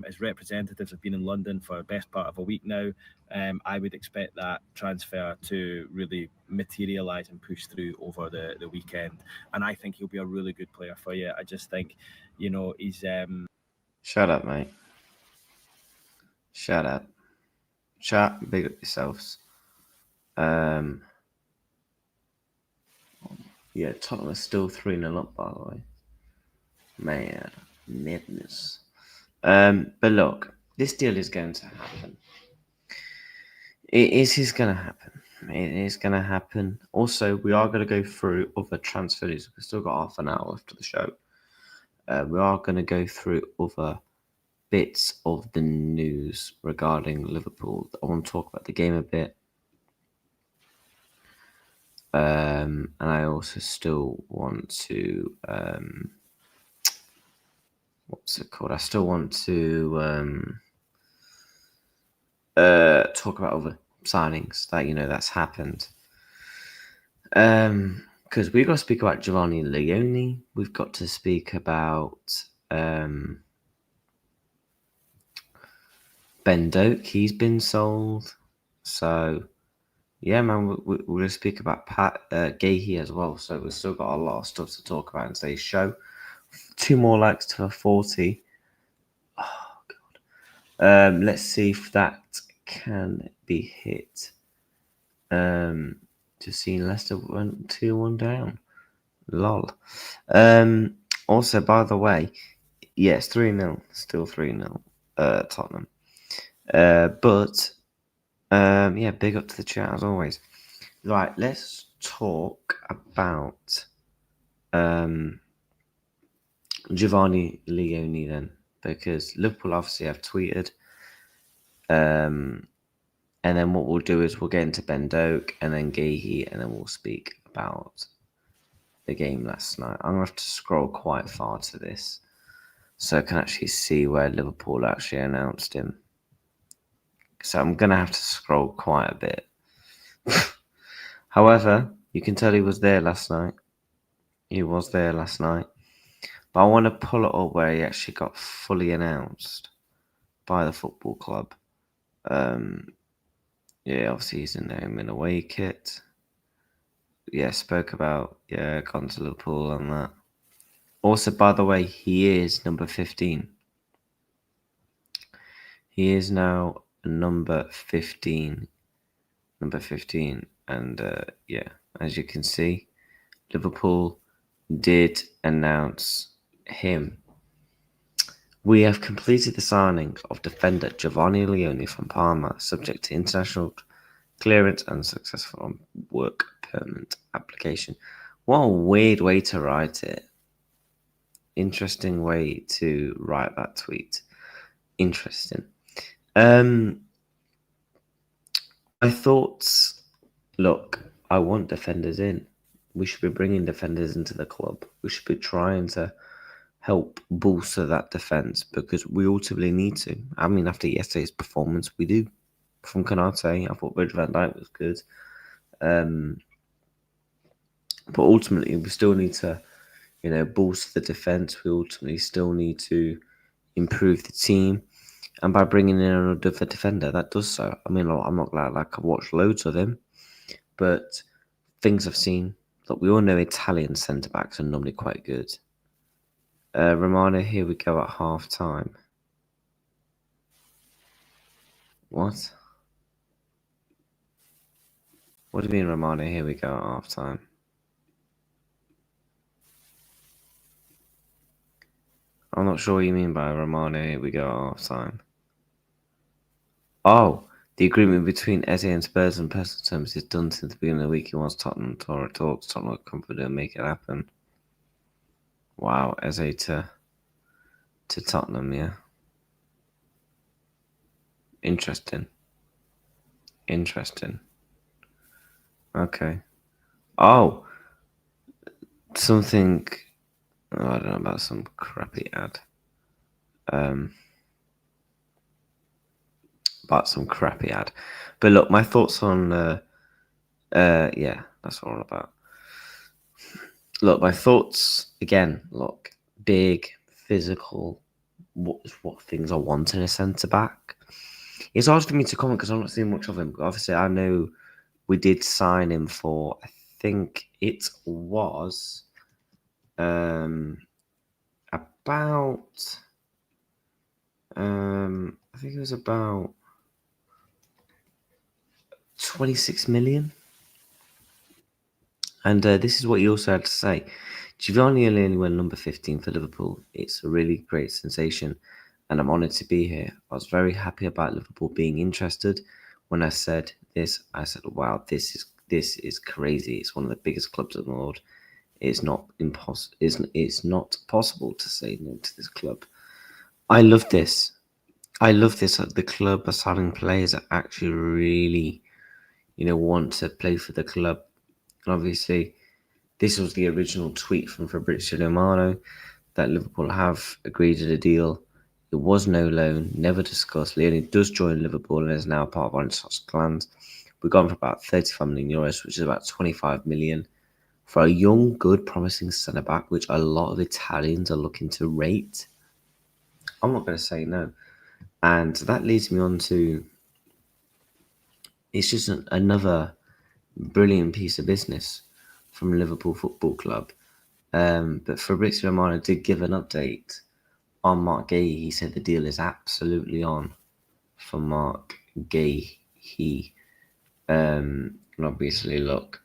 His representatives have been in London for the best part of a week now. I would expect that transfer to really materialise and push through over the weekend. And I think he'll be a really good player for you. I just think, he's... Shut up, mate. Shut up. Chat, big up yourselves. Yeah, Yeah, Tottenham are still 3-0 up, by the way. Man, madness. But look, this deal is going to happen. It is going to happen. It is going to happen. Also, we are going to go through other transfers. We've still got half an hour after the show. We are going to go through other bits of the news regarding Liverpool. I want to talk about the game a bit. And I also still want to... what's it called? I still want to talk about other signings that that's happened. Because we've got to speak about Giovanni Leone. We've got to speak about Ben Doak. He's been sold. So yeah, man, we're going to speak about Guehi as well. So we've still got a lot of stuff to talk about in today's show. 2 more likes to 40. Oh god. Let's see if that can be hit. Just seen Leicester went 2-1 down. Lol. Also, by the way, yes, 3-0. Still 3-0. Tottenham. But yeah, big up to the chat as always. Right, let's talk about Giovanni Leone then, because Liverpool obviously have tweeted. And then what we'll do is we'll get into Ben Doak and then Guehi, and then we'll speak about the game last night. I'm going to have to scroll quite far to this so I can actually see where Liverpool actually announced him. So I'm going to have to scroll quite a bit. However, you can tell he was there last night. He was there last night. But I want to pull it up where he actually got fully announced by the football club. Yeah, obviously he's in the home and away kit. Yeah, spoke about, gone to Liverpool and that. Also, by the way, he is number 15. He is now number 15. Number 15. And, yeah, as you can see, Liverpool did announce him. We have completed the signing of defender Giovanni Leone from Parma, subject to international clearance and successful work permit application. What a weird way to write it. Interesting way to write that tweet. Interesting. My thoughts. Look, I want defenders in. We should be bringing defenders into the club. We should be trying to help bolster that defense because we ultimately need to. I mean, after yesterday's performance, we do. From Canate, I thought Virgil van Dijk was good. But ultimately, we still need to, bolster the defense. We ultimately still need to improve the team. And by bringing in another defender, that does so. I mean, I'm not like I've watched loads of him, but things I've seen, look, we all know Italian centre-backs are normally quite good. Romano, here we go at half-time. What? What do you mean, Romano, here we go at half-time? I'm not sure what you mean by Romano, here we go at half-time. Oh, the agreement between Eze and Spurs in personal terms is done since the beginning of the week. He wants Tottenham to talk. Tottenham are confident and make it happen. Wow, Eze to Tottenham, yeah. Interesting. Okay. Oh, something. Oh, I don't know about some crappy ad. But look, my thoughts on. Yeah, that's what I'm about. Look, my thoughts again. Look, big, physical. What things I want in a centre back. It's hard for me to comment because I'm not seeing much of him. Obviously, I know we did sign him for. I think it was about. I think it was about 26 million. And this is what he also had to say. Giovanni only went number 15 for Liverpool. It's a really great sensation, and I'm honoured to be here. I was very happy about Liverpool being interested. When I said this, I said, wow, this is crazy. It's one of the biggest clubs in the world. It's not possible to say no to this club. I love this. The club are signing players that actually really, want to play for the club. And obviously, this was the original tweet from FABRIZIO Romano that Liverpool have agreed to a deal. It was no loan, never discussed. Leone does join Liverpool and is now part of Orange's plans. We've gone for about 35 million euros, which is about 25 million for a young, good, promising centre back, which a lot of Italians are looking to rate. I'm not going to say no. And that leads me on to, it's just another brilliant piece of business from Liverpool Football Club. But Fabrizio Romano did give an update on Mark Guehi. He said the deal is absolutely on for Mark Guehi. And obviously, look,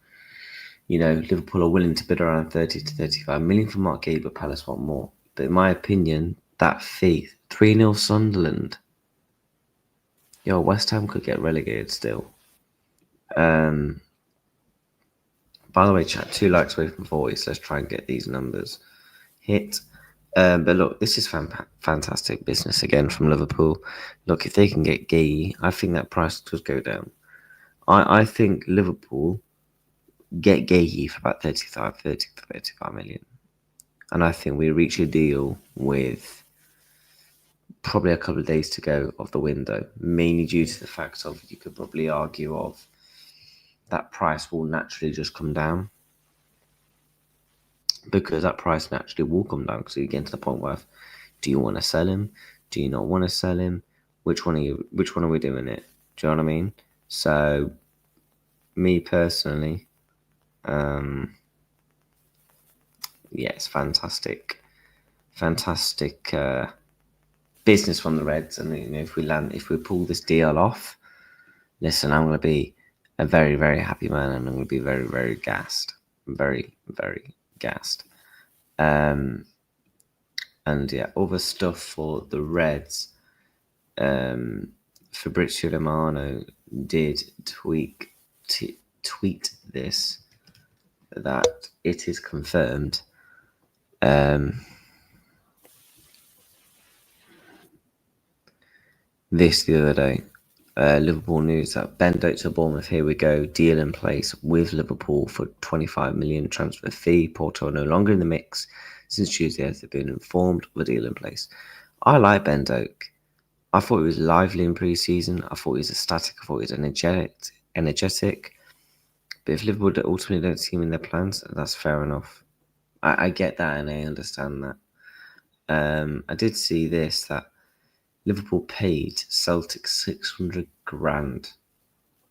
Liverpool are willing to bid around 30 to 35 million for Mark Guehi, but Palace want more. But in my opinion, that fee, 3-0 Sunderland. West Ham could get relegated still. By the way, chat, 2 likes away from 40, so let's try and get these numbers hit. But look, this is fantastic business again from Liverpool. Look, if they can get Guehi, I think that price does go down. I think Liverpool get Guehi for about 30 to 35 million. And I think we reach a deal with probably a couple of days to go of the window, mainly due to the fact of, you could probably argue of, that price will naturally just come down, because that price naturally will come down, because you get to the point where, do you want to sell him? Do you not want to sell him? Which one are we doing it? Do you know what I mean? So, me personally, it's fantastic business from the Reds, and if we pull this deal off, listen, I'm going to be a very, very happy man, and I'm going to be very, very gassed. Very, very gassed. And yeah, other stuff for the Reds. Fabrizio Romano did tweet this, that it is confirmed. This the other day. Liverpool news that Ben Doak to Bournemouth, here we go, deal in place with Liverpool for 25 million transfer fee. Porto no longer in the mix since Tuesday, as they've been informed of a deal in place. I like Ben Doak. I thought he was lively in pre-season. I thought he was ecstatic. I thought he was energetic. But if Liverpool ultimately don't see him in their plans, that's fair enough. I get that, and I understand that. I did see this, that Liverpool paid Celtic 600 grand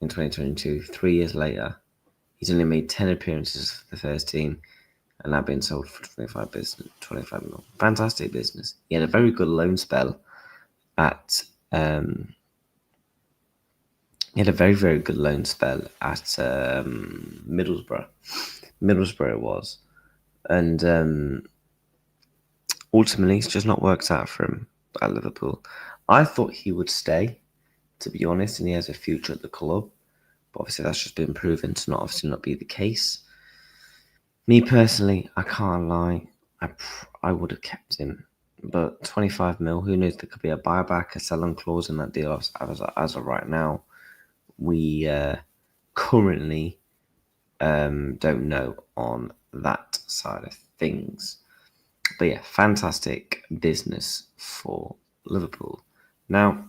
in 2022. 3 years later, he's only made 10 appearances for the first team, and that been sold for 25 mil. Fantastic business. He had a very good loan spell at very good loan spell at Middlesbrough. Middlesbrough it was, and ultimately it's just not worked out for him at Liverpool. I thought he would stay, to be honest, and he has a future at the club. But obviously that's just been proven to not be the case. Me personally, I can't lie, I would have kept him. But 25 mil, who knows? There could be a buyback, a sell-on clause in that deal. As of right now, we currently don't know on that side of things. But yeah, fantastic business for Liverpool. Now,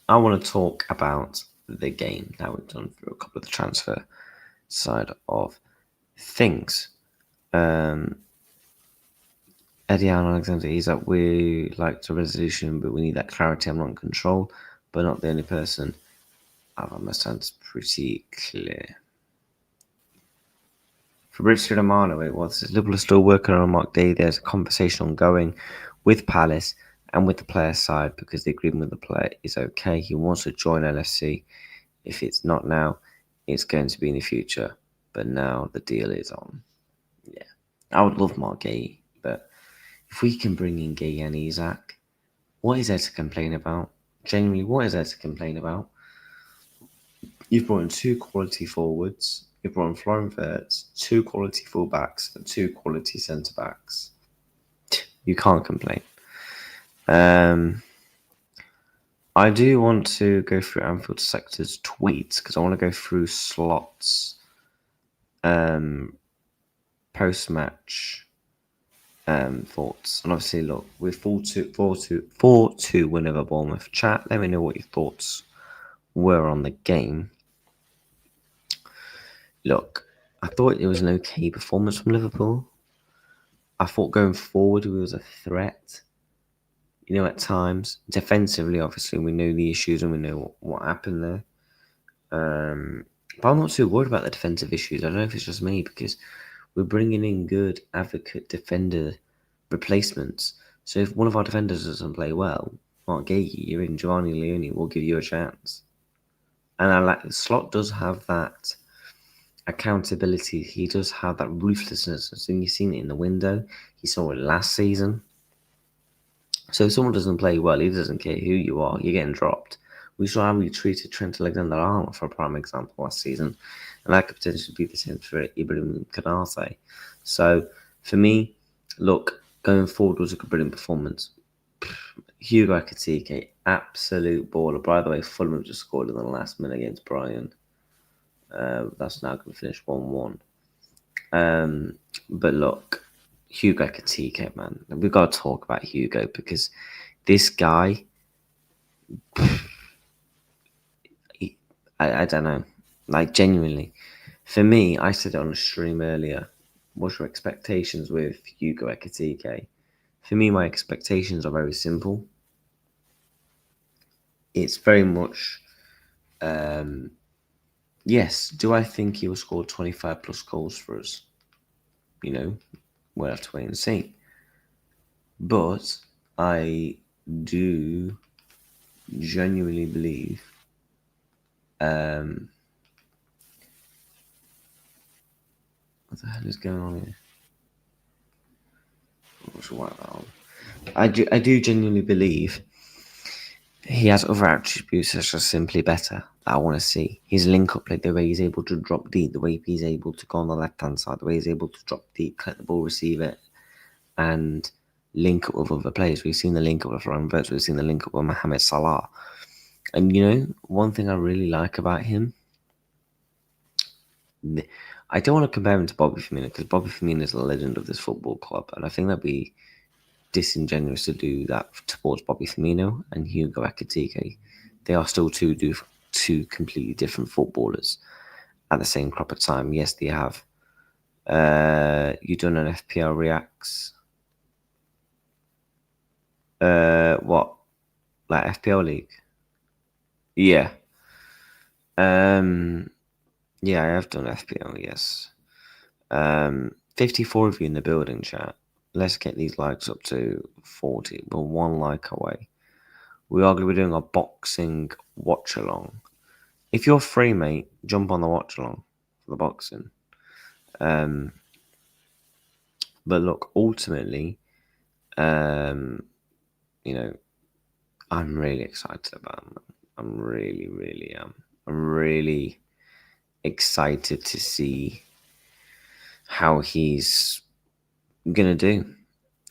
I want to talk about the game. Now we've done through a couple of the transfer side of things. Eddie and Alexander Isak, we like the resolution, but we need that clarity. I'm not in control, but not the only person. I understand it's pretty clear. Fabrizio Romano, Liverpool is still working on Mark Guehi. There's a conversation ongoing with Palace and with the player side, because the agreement with the player is okay. He wants to join LFC. If it's not now, it's going to be in the future. but now the deal is on. Yeah, I would love more Guehi, but if we can bring in Guehi and Isak, what is there to complain about? Genuinely, what is there to complain about? You've brought in 2 quality forwards. You've brought in Florian Wirtz, 2 quality fullbacks, and 2 quality centre backs. You can't complain. I do want to go through Anfield Sector's tweets because I want to go through Slot's post-match thoughts. And obviously, look, we're 4-2 win over Bournemouth. Chat, let me know what your thoughts were on the game. Look, I thought it was an okay performance from Liverpool. I thought going forward, we was a threat. You know, at times, defensively, obviously, we know the issues and we know what happened there. But I'm not too worried about the defensive issues. I don't know if it's just me because we're bringing in good advocate defender replacements. So if one of our defenders doesn't play well, Mark Guehi, you're in, Giovanni Leone will give you a chance. And I like Slot does have that accountability. He does have that ruthlessness. And you've seen it in the window. He saw it last season. So if someone doesn't play well, he doesn't care who you are. You're getting dropped. We saw how we treated Trent Alexander-Arnold for a prime example last season. And that could potentially be the same for Ibrahim Konate. So for me, look, going forward was a brilliant performance. Hugo Ekitike, absolute baller. By the way, Fulham just scored in the last minute against Brighton. That's now going to finish 1-1. But look, Hugo Ekitike, man. We've got to talk about Hugo because this guy, I don't know. Like, genuinely. For me, I said it on a stream earlier. What's your expectations with Hugo Ekitike? For me, my expectations are very simple. It's very much, yes, do I think he will score 25 plus goals for us? You know, we'll have to wait and see. But I do genuinely believe what the hell is going on here? I do genuinely believe he has other attributes that are simply better that I want to see. His link-up play, the way he's able to drop deep, the way he's able to go on the left-hand side, the way he's able to drop deep, collect the ball, receive it, and link up with other players. We've seen the link-up with Florian Wirtz, we've seen the link-up with Mohamed Salah. And, you know, one thing I really like about him, I don't want to compare him to Bobby Firmino because Bobby Firmino is a legend of this football club, and I think that'd be disingenuous to do that towards Bobby Firmino and Hugo Ekitike. They are still two completely different footballers at the same crop of time. Yes, they have. You done an FPL reacts? What? Like FPL League? Yeah. Yeah, I have done FPL, yes. 54 of you in the building, chat. Let's get these likes up to 40. We're 1 like away. We are going to be doing a boxing watch-along. If you're free, mate, jump on the watch-along for the boxing. But look, ultimately, you know, I'm really excited about him. I'm really am. I'm really excited to see how he's gonna do.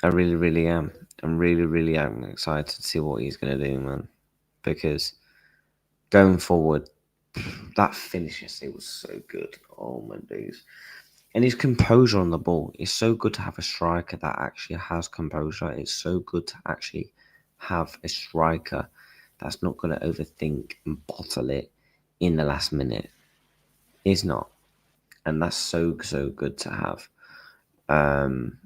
I really am. I'm really am excited to see what he's gonna do, man. Because going forward, that finish yesterday was so good. Oh my days. And his composure on the ball. It's so good to have a striker that actually has composure. It's so good to actually have a striker that's not going to overthink and bottle it in the last minute. It's not. And that's so good to have. And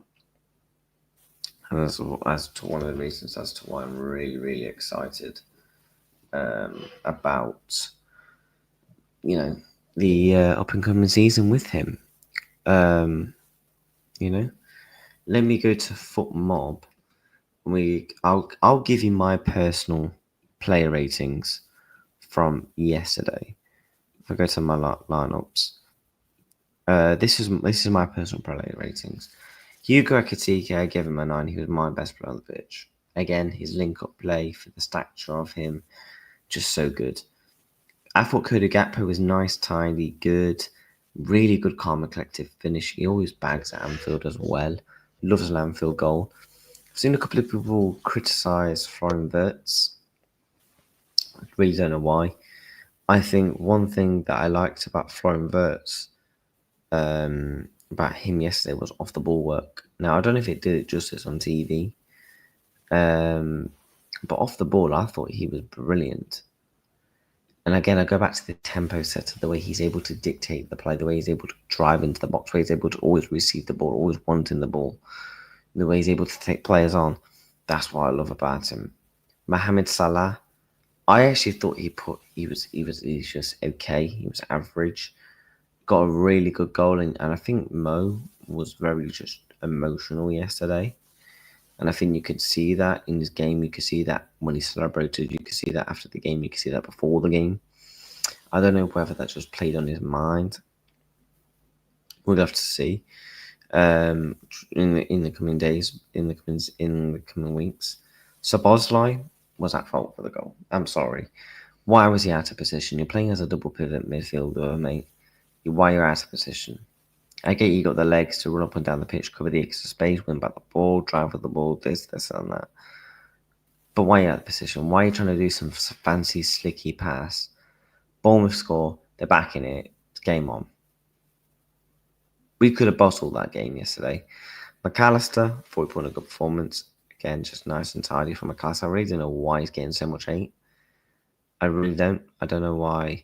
as to one of the reasons as to why I'm really excited about, you know, the up and coming season with him. You know, let me go to Foot Mob. I'll give you my personal player ratings from yesterday. If I go to my lineups, This is my personal Pro ratings. Hugo Ekitike, I gave him a 9. He was my best player on the pitch. Again, his link-up play for the stature of him, just so good. I thought Cody Gakpo was nice, tidy, good, really good, calm and collective finish. He always bags at Anfield as well. Loves an Anfield goal. I've seen a couple of people criticise Florian Wirtz. I really don't know why. I think one thing that I liked about Florian Wirtz, about him yesterday, was off the ball work. Now, I don't know if it did it justice on TV, but off the ball, I thought he was brilliant. And again, I go back to the tempo setter, the way he's able to dictate the play, the way he's able to drive into the box, the way he's able to always receive the ball, always wanting the ball, the way he's able to take players on. That's what I love about him. Mohamed Salah, I actually thought he was just okay. He was average. Got a really good goal, and I think Mo was very just emotional yesterday. And I think you could see that in his game. You could see that when he celebrated. You could see that after the game. You could see that before the game. I don't know whether that just played on his mind. We'll have to see in the coming days, in the coming weeks. Szoboszlai was at fault for the goal. I'm sorry. Why was he out of position? You're playing as a double pivot midfielder, mate. Why you're out of position? I get you got the legs to run up and down the pitch, cover the extra space, win back the ball, drive with the ball, this, and that. But why are you out of position? Why are you trying to do some fancy, slicky pass? Bournemouth score, they're back in it. It's game on. We could have bottled that game yesterday. McAllister, 40 a good performance. Again, just nice and tidy from McAllister. I really don't know why he's getting so much hate. I really don't. I don't know why.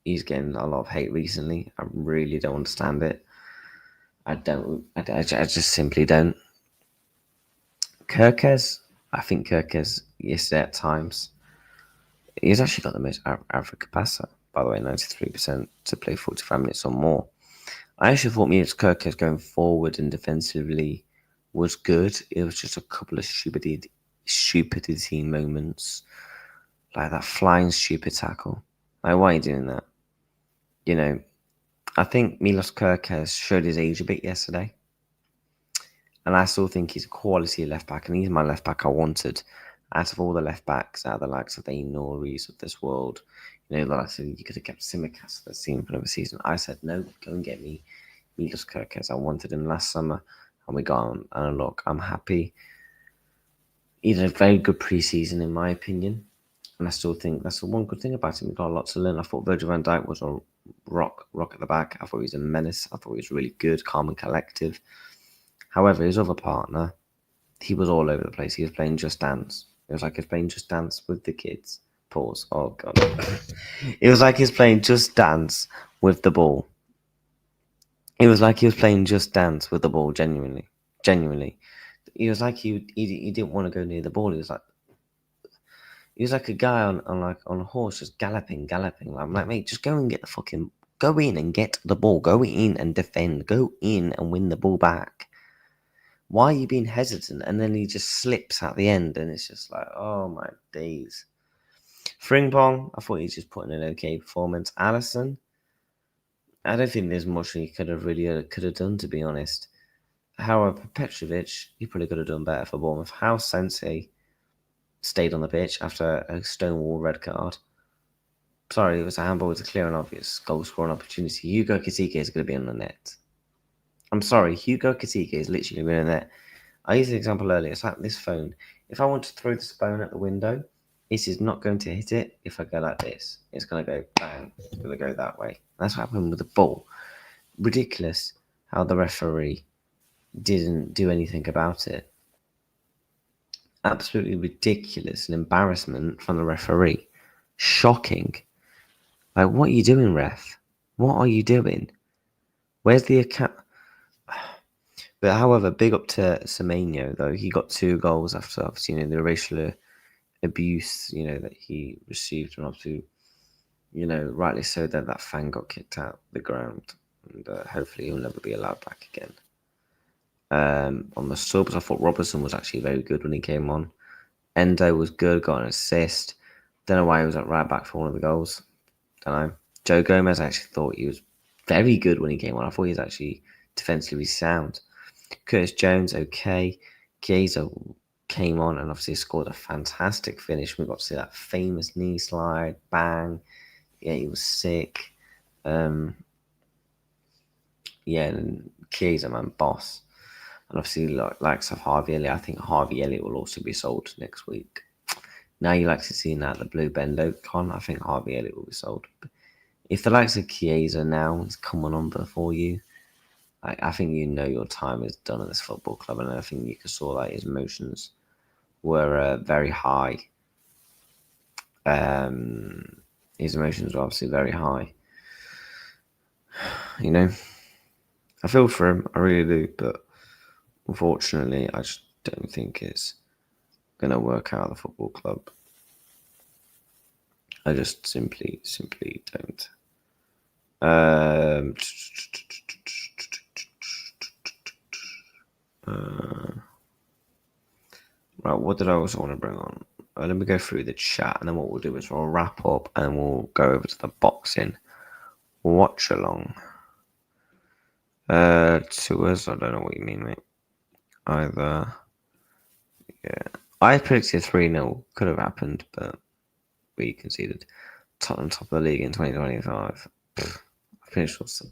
He's getting a lot of hate recently. I really don't understand it. I just simply don't. Kirkes, I think Kirkes yesterday at times, he's actually got the most average passer, by the way, 93% to play 45 minutes or more. I actually thought Milos Kirkes going forward and defensively was good. It was just a couple of stupidity moments, like that flying stupid tackle. Like, why are you doing that? You know, I think Milos Kirkes showed his age a bit yesterday. And I still think he's a quality left back. And he's my left back I wanted out of all the left backs, out of the likes of the Norries of this world. You know, like I said, you could have kept Simicast for the team for another season. I said, no, go and get me Milos Kirkes. I wanted him last summer. And we got him. And look, I'm happy. He did a very good preseason, in my opinion. And I still think that's the one good thing about him. We've got a lot to learn. I thought Virgil van Dijk was a rock at the back. I thought he was a menace. I thought he was really good, calm and collective. However, his other partner, he was all over the place. He was playing Just Dance. It was like he was playing Just Dance with the kids. Pause. Oh, God. It was like he was playing Just Dance with the ball. It was like he was playing Just Dance with the ball, genuinely. He was like he didn't want to go near the ball. He was like a guy on a horse just galloping. I'm like, mate, just go and get the fucking... Go in and get the ball. Go in and defend. Go in and win the ball back. Why are you being hesitant? And then he just slips at the end, and it's just like, oh my days. Frimpong, I thought he just put in an okay performance. Alisson, I don't think there's much he could have done, to be honest. However, Petrovic, he probably could have done better for Bournemouth. Howe Sensei stayed on the pitch after a stonewall red card. Sorry, it was a handball with a clear and obvious goal-scoring opportunity. Hugo Ekitike is going to be on the net. I'm sorry, Hugo Ekitike is literally going to be on the net. I used an example earlier. It's like this phone. If I want to throw this phone at the window, it is not going to hit it if I go like this. It's going to go bang. It's going to go that way. That's what happened with the ball. Ridiculous how the referee didn't do anything about it. Absolutely ridiculous. An embarrassment from the referee. Shocking. Like, what are you doing, ref? What are you doing? Where's the account? But however, big up to Semenyo, though. He got 2 goals after, obviously, the racial abuse, that he received. And obviously, rightly so that fan got kicked out the ground. And hopefully he'll never be allowed back again. On the subs, I thought Robertson was actually very good when he came on. Endo was good, got an assist. Don't know why he was at right back for one of the goals. Don't know. Joe Gomez, I actually thought he was very good when he came on. I thought he was actually defensively sound. Curtis Jones, okay. Chiesa came on and obviously scored a fantastic finish. We got to see that famous knee slide, bang. Yeah, he was sick. And Chiesa, man, boss. And obviously, likes of Harvey Elliott. I think Harvey Elliott will also be sold next week. Now you like to see that the Blue Bendo con. I think Harvey Elliott will be sold. But if the likes of Chiesa now is coming on before you, I think you know your time is done at this football club, and I think you saw that his emotions were very high. His emotions were obviously very high. You know, I feel for him, I really do, but unfortunately, I just don't think it's gonna work out at the football club. I just simply don't. Right, what did I also want to bring on? Let me go through the chat, and then what we'll do is we'll wrap up, and we'll go over to the boxing watch along. Tours, I don't know what you mean, mate. Either, yeah. I predicted 3-0 could have happened, but we conceded. Tottenham top of the league in 2025. I finished with some.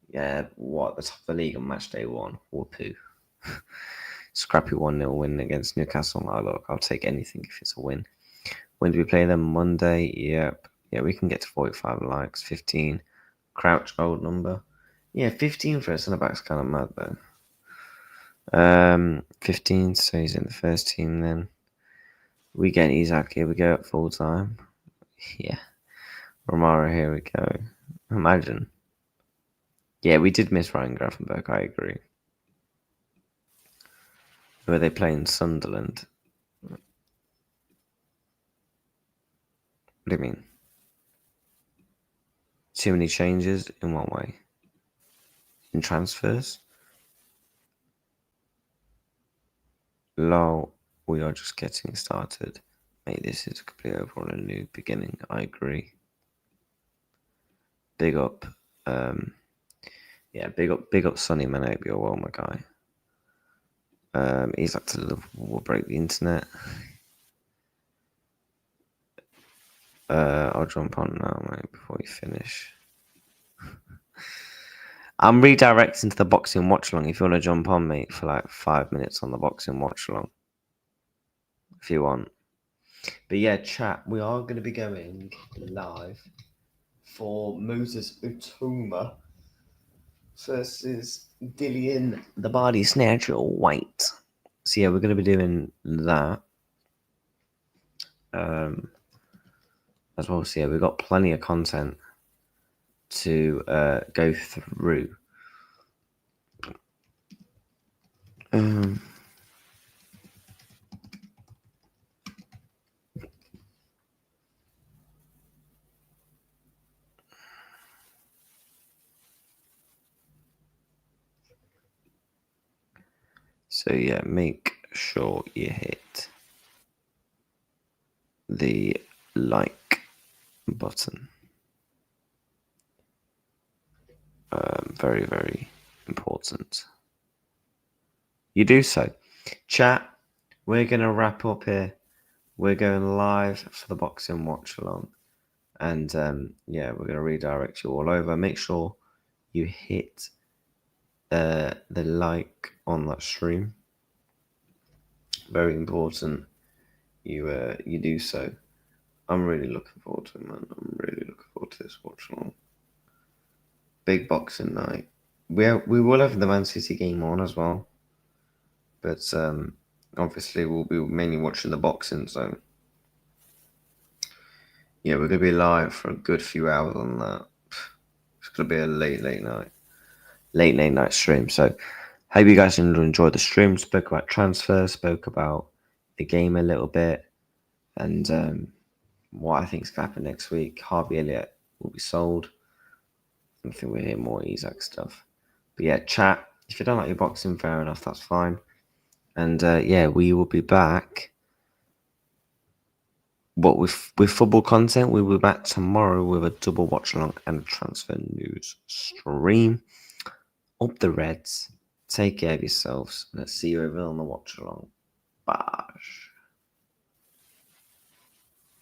Yeah, the top of the league on match day 1. Whoopoo. Scrappy 1-0 win against Newcastle. Oh, look, I'll take anything if it's a win. When do we play them? Monday? Yep. Yeah, we can get to 45 likes. 15. Crouch old number. Yeah, 15 for a centre back's kind of mad though. 15, so he's in the first team then. We get Isak, here we go at full time. Yeah. Romano, here we go. Imagine. Yeah, we did miss Ryan Gravenberg, I agree. Were they playing Sunderland? What do you mean? Too many changes? In what way? In transfers? Lol, we are just getting started. Mate, this is completely overall a new beginning. I agree. Big up. Yeah, big up Sonny Man, I hope you're well, my guy. He's like to Liverpool will break the internet. I'll jump on now, mate, before you finish. I'm redirecting to the boxing watch along if you want to jump on, mate, for like 5 minutes on the boxing watch along. If you want. But yeah, chat, we are going to be going live for Moses Utuma versus Dillian the Body Snatcher White. So yeah, we're going to be doing that. As well, so yeah, we've got plenty of content to go through. So yeah, make sure you hit the like button. Very, very important. You do so. Chat, we're going to wrap up here. We're going live for the boxing watch along. And yeah, we're going to redirect you all over. Make sure you hit the like on that stream. Very important. You do so. I'm really looking forward to it, man. I'm really looking forward to this watch along. Big boxing night. We will have the Man City game on as well. But obviously we'll be mainly watching the boxing, so yeah, we're going to be live for a good few hours on that. It's going to be a late night stream. So hope you guys enjoyed the stream. Spoke about transfers, spoke about the game a little bit, and what I think is going to happen next week. Harvey Elliott will be sold. I think we'll hear more Isak stuff. But yeah, chat. If you don't like your boxing, fair enough, that's fine. And yeah, we will be back But with football content, we'll be back tomorrow with a double watch along and a transfer news stream. Up the Reds. Take care of yourselves. Let's see you over on the watch along. Bye.